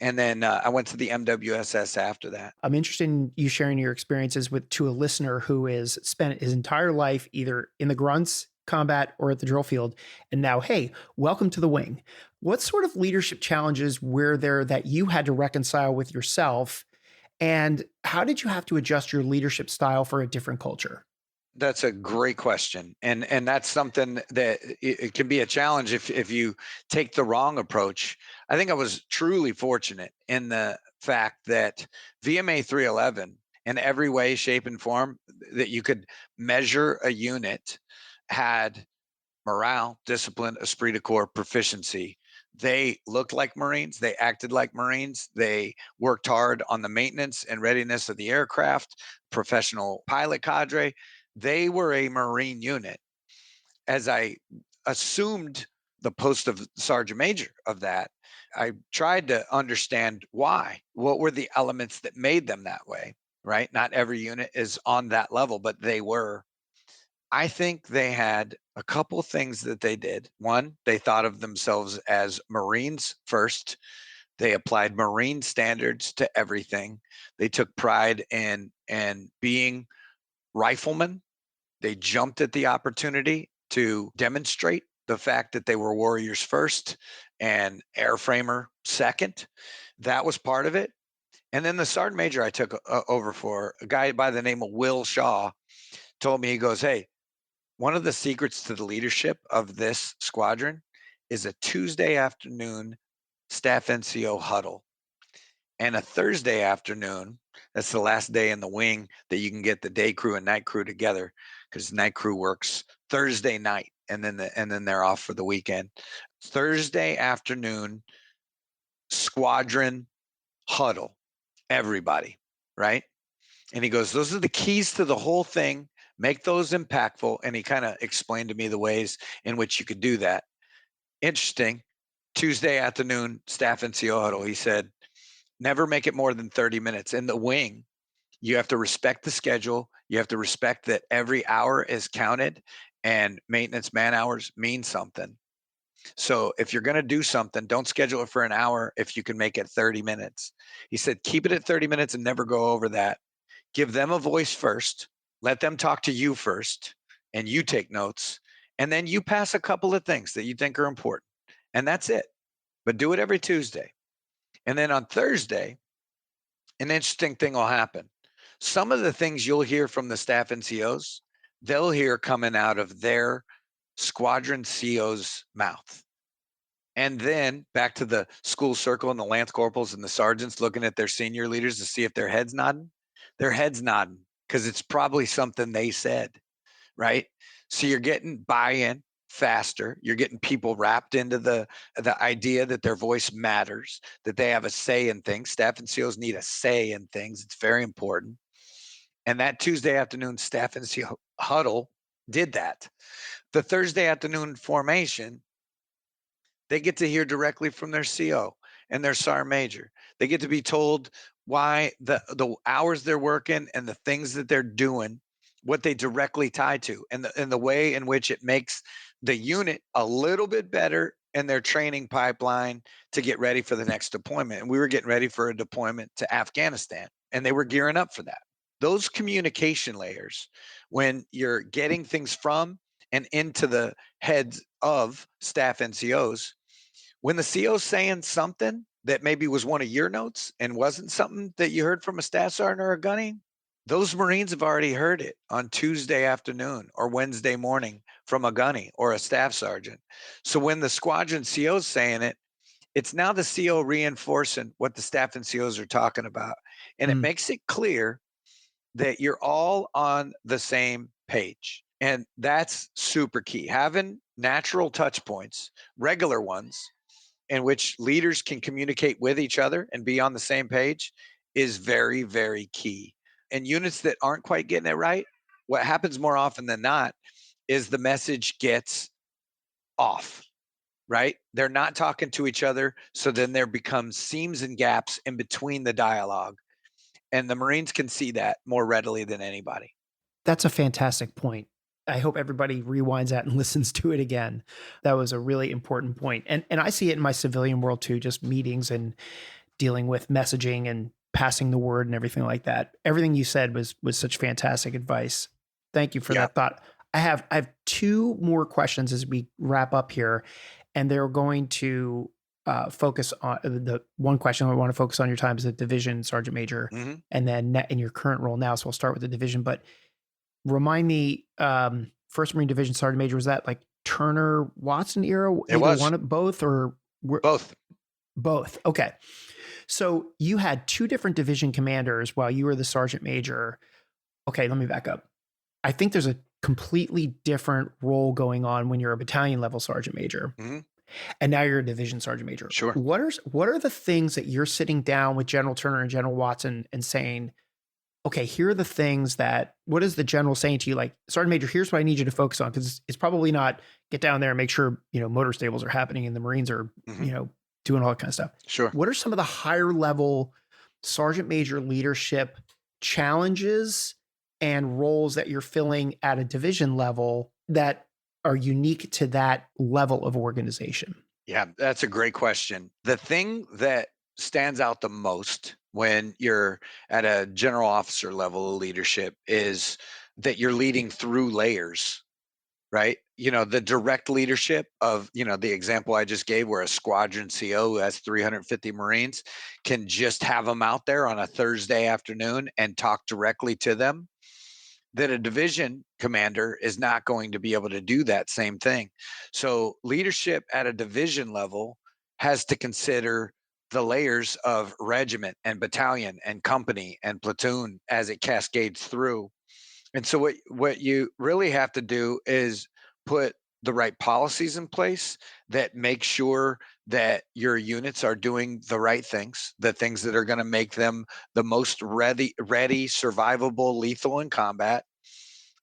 And then I went to the MWSS after that. I'm interested in you sharing your experiences with to a listener who is spent his entire life either in the grunts combat or at the drill field, and now, hey, welcome to the wing. What sort of leadership challenges were there that you had to reconcile with yourself, and how did you have to adjust your leadership style for a different culture? That's a great question, and that's something that it can be a challenge if you take the wrong approach. I think I was truly fortunate in the fact that VMA 311, in every way, shape, and form that you could measure a unit, had morale, discipline, esprit de corps, proficiency. They looked like Marines. They acted like Marines. They worked hard on the maintenance and readiness of the aircraft, professional pilot cadre. They were a Marine unit. As I assumed the post of sergeant major of that, I tried to understand why. What were the elements that made them that way? Right? Not every unit is on that level, but they were. I think they had a couple things that they did. One, they thought of themselves as Marines first. They applied Marine standards to everything. They took pride in being riflemen. They jumped at the opportunity to demonstrate the fact that they were warriors first and airframer second. That was part of it. And then the sergeant major I took over for, a guy by the name of Will Shaw, told me, he goes, "Hey, one of the secrets to the leadership of this squadron is a Tuesday afternoon staff NCO huddle and a Thursday afternoon. That's the last day in the wing that you can get the day crew and night crew together because night crew works Thursday night and then they're off for the weekend. Thursday afternoon squadron huddle, everybody, right?" And he goes, "Those are the keys to the whole thing. Make those impactful." And he kind of explained to me the ways in which you could do that. Interesting. Tuesday afternoon, staff NCO huddle. He said, never make it more than 30 minutes. In the wing, you have to respect the schedule. You have to respect that every hour is counted and maintenance man hours mean something. So if you're going to do something, don't schedule it for an hour if you can make it 30 minutes. He said, keep it at 30 minutes and never go over that. Give them a voice first, let them talk to you first, and you take notes. And then you pass a couple of things that you think are important. And that's it. But do it every Tuesday. And then on Thursday, an interesting thing will happen. Some of the things you'll hear from the staff NCOs, they'll hear coming out of their squadron CO's mouth. And then back to the school circle and the lance corporals and the sergeants looking at their senior leaders to see if their head's nodding. Their head's nodding because it's probably something they said, right? So you're getting buy-in faster. You're getting people wrapped into the idea that their voice matters, that they have a say in things. Staff NCOs need a say in things. It's very important. And that Tuesday afternoon staff NCO huddle did that. The Thursday afternoon formation, they get to hear directly from their CO and their sergeant major. They get to be told why the hours they're working and the things that they're doing, what they directly tie to, and the way in which it makes the unit a little bit better in their training pipeline to get ready for the next deployment. And we were getting ready for a deployment to Afghanistan, and they were gearing up for that. Those communication layers, when you're getting things from and into the heads of staff NCOs, when the CO's saying something that maybe was one of your notes and wasn't something that you heard from a staff sergeant or a gunny, those Marines have already heard it on Tuesday afternoon or Wednesday morning from a gunny or a staff sergeant. So when the squadron CO's saying it, it's now the CO reinforcing what the staff NCOs are talking about. And it makes it clear that you're all on the same page. And that's super key. Having natural touch points, regular ones, in which leaders can communicate with each other and be on the same page is very, very key. And units that aren't quite getting it right, what happens more often than not is the message gets off, right? They're not talking to each other. So then there becomes seams and gaps in between the dialogue. And the Marines can see that more readily than anybody. That's a fantastic point. I hope everybody rewinds that and listens to it again. That was a really important point. And I see it in my civilian world too, just meetings and dealing with messaging and passing the word and everything like that. Everything you said was such fantastic advice. Thank you for that thought. I have 2 more questions as we wrap up here, and they're going to focus on the one question I want to focus on your time as a division sergeant major, and then in your current role now. So we'll start with the division, but remind me, 1st Marine Division Sergeant Major, was that like Turner Watson era? It was. One of both or both? Both. Okay. So you had 2 different division commanders while you were the sergeant major. Okay, let me back up. I think there's a completely different role going on when you're a battalion level sergeant major. And now you're a division sergeant major. Sure. What are the things that you're sitting down with General Turner and General Watson and saying, okay, here are the things that, what is the general saying to you? Like, Sergeant Major, here's what I need you to focus on. Because it's probably not get down there and make sure, motor stables are happening and the Marines are, doing all that kind of stuff. Sure. What are some of the higher level Sergeant Major leadership challenges and roles that you're filling at a division level that are unique to that level of organization? Yeah, that's a great question. The thing that stands out the most when you're at a general officer level of leadership is that you're leading through layers, right? The direct leadership of, the example I just gave where a squadron CO who has 350 Marines can just have them out there on a Thursday afternoon and talk directly to them, that a division commander is not going to be able to do that same thing. So leadership at a division level has to consider the layers of regiment and battalion and company and platoon as it cascades through. And so what you really have to do is put the right policies in place that make sure that your units are doing the right things, the things that are going to make them the most ready, survivable, lethal in combat.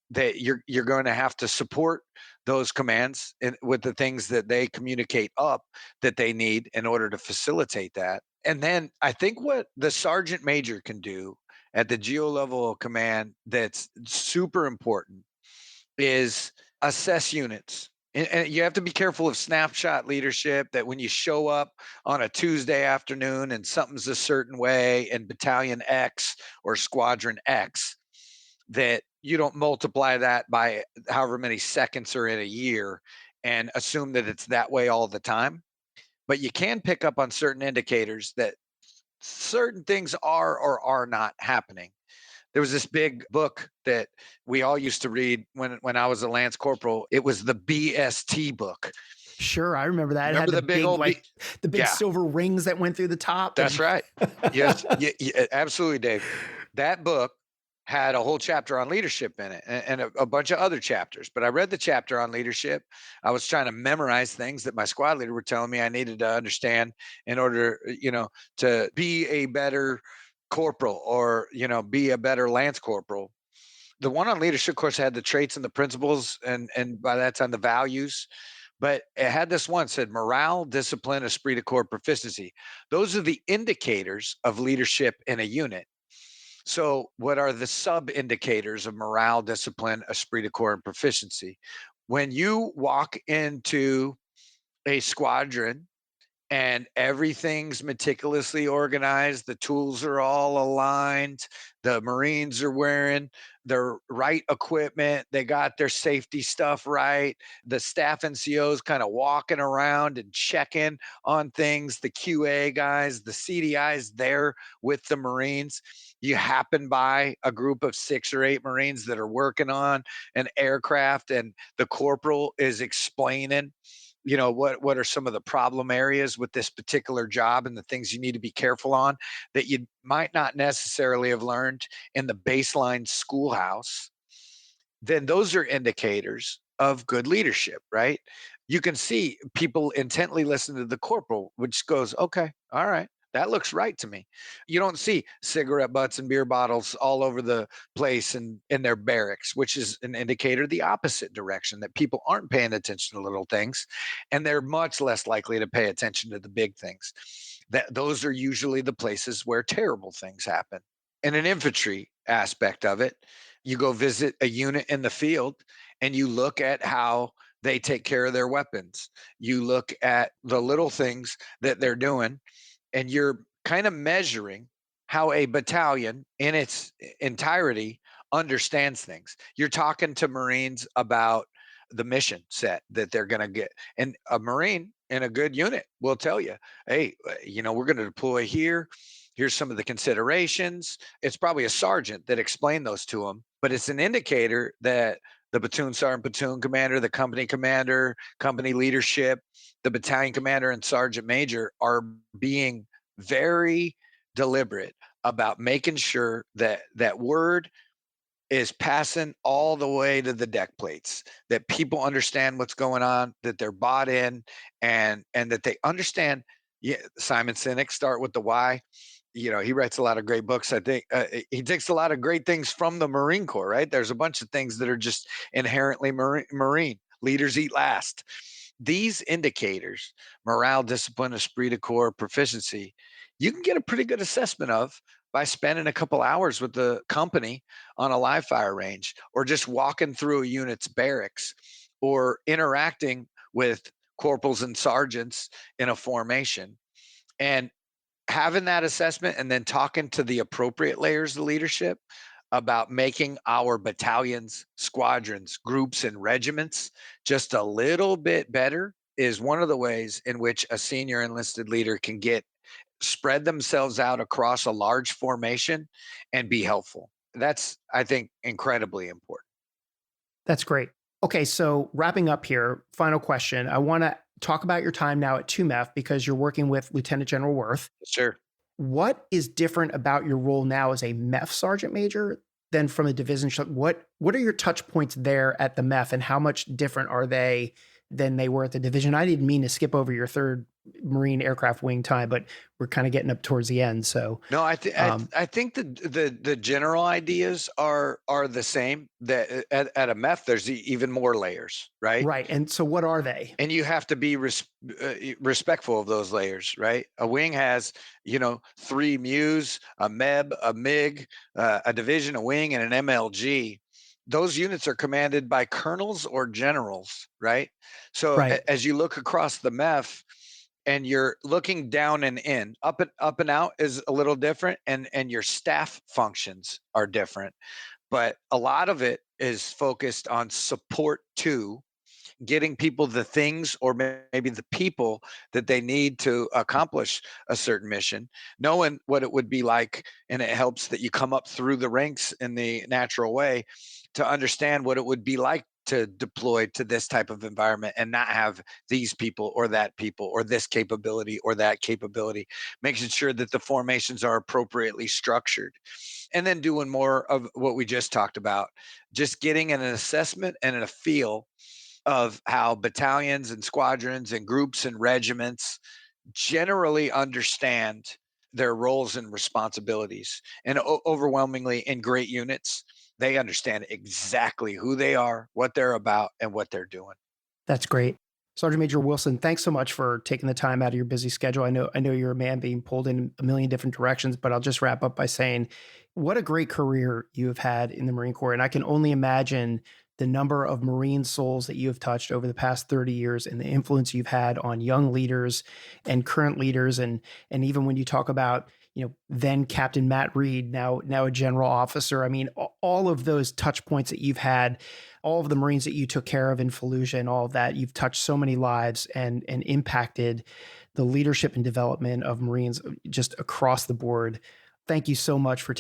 That you're going to have to support those commands with the things that they communicate up that they need in order to facilitate that. And then I think what the sergeant major can do at the geo level of command that's super important is assess units. And you have to be careful of snapshot leadership, that when you show up on a Tuesday afternoon and something's a certain way in battalion X or squadron X, that you don't multiply that by however many seconds are in a year and assume that it's that way all the time. But you can pick up on certain indicators that certain things are or are not happening. There was this big book that we all used to read when I was a Lance Corporal. It was the BST book. Sure, I remember that. Remember it had the big old the big silver rings that went through the top. That's right. Yes, yeah, absolutely, Dave. That book had a whole chapter on leadership in it, and a bunch of other chapters. But I read the chapter on leadership. I was trying to memorize things that my squad leader were telling me I needed to understand in order, to be a better corporal, or, be a better lance corporal. The one on leadership course had the traits and the principles, and by that time the values. But it had this one said morale, discipline, esprit de corps, proficiency. Those are the indicators of leadership in a unit. So, what are the sub indicators of morale, discipline, esprit de corps, and proficiency? When you walk into a squadron and everything's meticulously organized, the tools are all aligned, the Marines are wearing their right equipment, they got their safety stuff right, the staff NCOs kind of walking around and checking on things, the QA guys, the CDIs there with the Marines. You happen by a group of 6 or 8 Marines that are working on an aircraft, and the corporal is explaining, what are some of the problem areas with this particular job and the things you need to be careful on that you might not necessarily have learned in the baseline schoolhouse. Then those are indicators of good leadership, right? You can see people intently listen to the corporal, which goes, okay, all right, that looks right to me. You don't see cigarette butts and beer bottles all over the place in their barracks, which is an indicator the opposite direction, that people aren't paying attention to little things, and they're much less likely to pay attention to the big things. That those are usually the places where terrible things happen. In an infantry aspect of it, you go visit a unit in the field and you look at how they take care of their weapons. You look at the little things that they're doing, and you're kind of measuring how a battalion in its entirety understands things. You're talking to Marines about the mission set that they're going to get. And a Marine in a good unit will tell you, hey, we're going to deploy here. Here's some of the considerations. It's probably a sergeant that explained those to them, but it's an indicator that the platoon sergeant, platoon commander, the company commander, company leadership, the battalion commander, and sergeant major are being very deliberate about making sure that that word is passing all the way to the deck plates, that people understand what's going on, that they're bought in, and that they understand. Yeah, Simon Sinek, start with the why. He writes a lot of great books. I think he takes a lot of great things from the Marine Corps, right? There's a bunch of things that are just inherently Marine. Leaders eat last. These indicators, morale, discipline, esprit de corps, proficiency, you can get a pretty good assessment of by spending a couple hours with the company on a live fire range, or just walking through a unit's barracks, or interacting with corporals and sergeants in a formation. And having that assessment, and then talking to the appropriate layers of leadership about making our battalions, squadrons, groups, and regiments just a little bit better is one of the ways in which a senior enlisted leader can get spread themselves out across a large formation and be helpful. That's, I think, incredibly important. That's great. Okay, so wrapping up here, final question. I want to talk about your time now at 2MEF because you're working with Lieutenant General Worth. Sure. What is different about your role now as a MEF sergeant major than from a division? What are your touch points there at the MEF, and how much different are they than they were at the division? I didn't mean to skip over your 3rd Marine Aircraft Wing time, but we're kind of getting up towards the end. So No, I think the general ideas are the same. That at a MEF, there's even more layers, right? right. And so what are they? And you have to be respectful of those layers, right? A wing has, 3 MEUs, a MEB, a MiG, a division, a wing, and an MLG. Those units are commanded by colonels or generals, right? So Right. as you look across the MEF, and you're looking down and in, up and out is a little different, and your staff functions are different, but a lot of it is focused on support to getting people the things, or maybe the people that they need to accomplish a certain mission, knowing what it would be like. And it helps that you come up through the ranks in the natural way to understand what it would be like to deploy to this type of environment and not have these people or this capability or that capability, making sure that the formations are appropriately structured. And then doing more of what we just talked about, just getting an assessment and a feel of how battalions and squadrons and groups and regiments generally understand their roles and responsibilities. And overwhelmingly in great units, they understand exactly who they are, what they're about, and what they're doing. That's great. Sergeant Major Wilson, thanks so much for taking the time out of your busy schedule. I know you're a man being pulled in a million different directions, but I'll just wrap up by saying what a great career you have had in the Marine Corps. And I can only imagine the number of Marine souls that you have touched over the past 30 years and the influence you've had on young leaders and current leaders. And even when you talk about, then Captain Matt Reed, now a general officer. I mean, all of those touch points that you've had, all of the Marines that you took care of in Fallujah and all of that, you've touched so many lives and impacted the leadership and development of Marines just across the board. Thank you so much for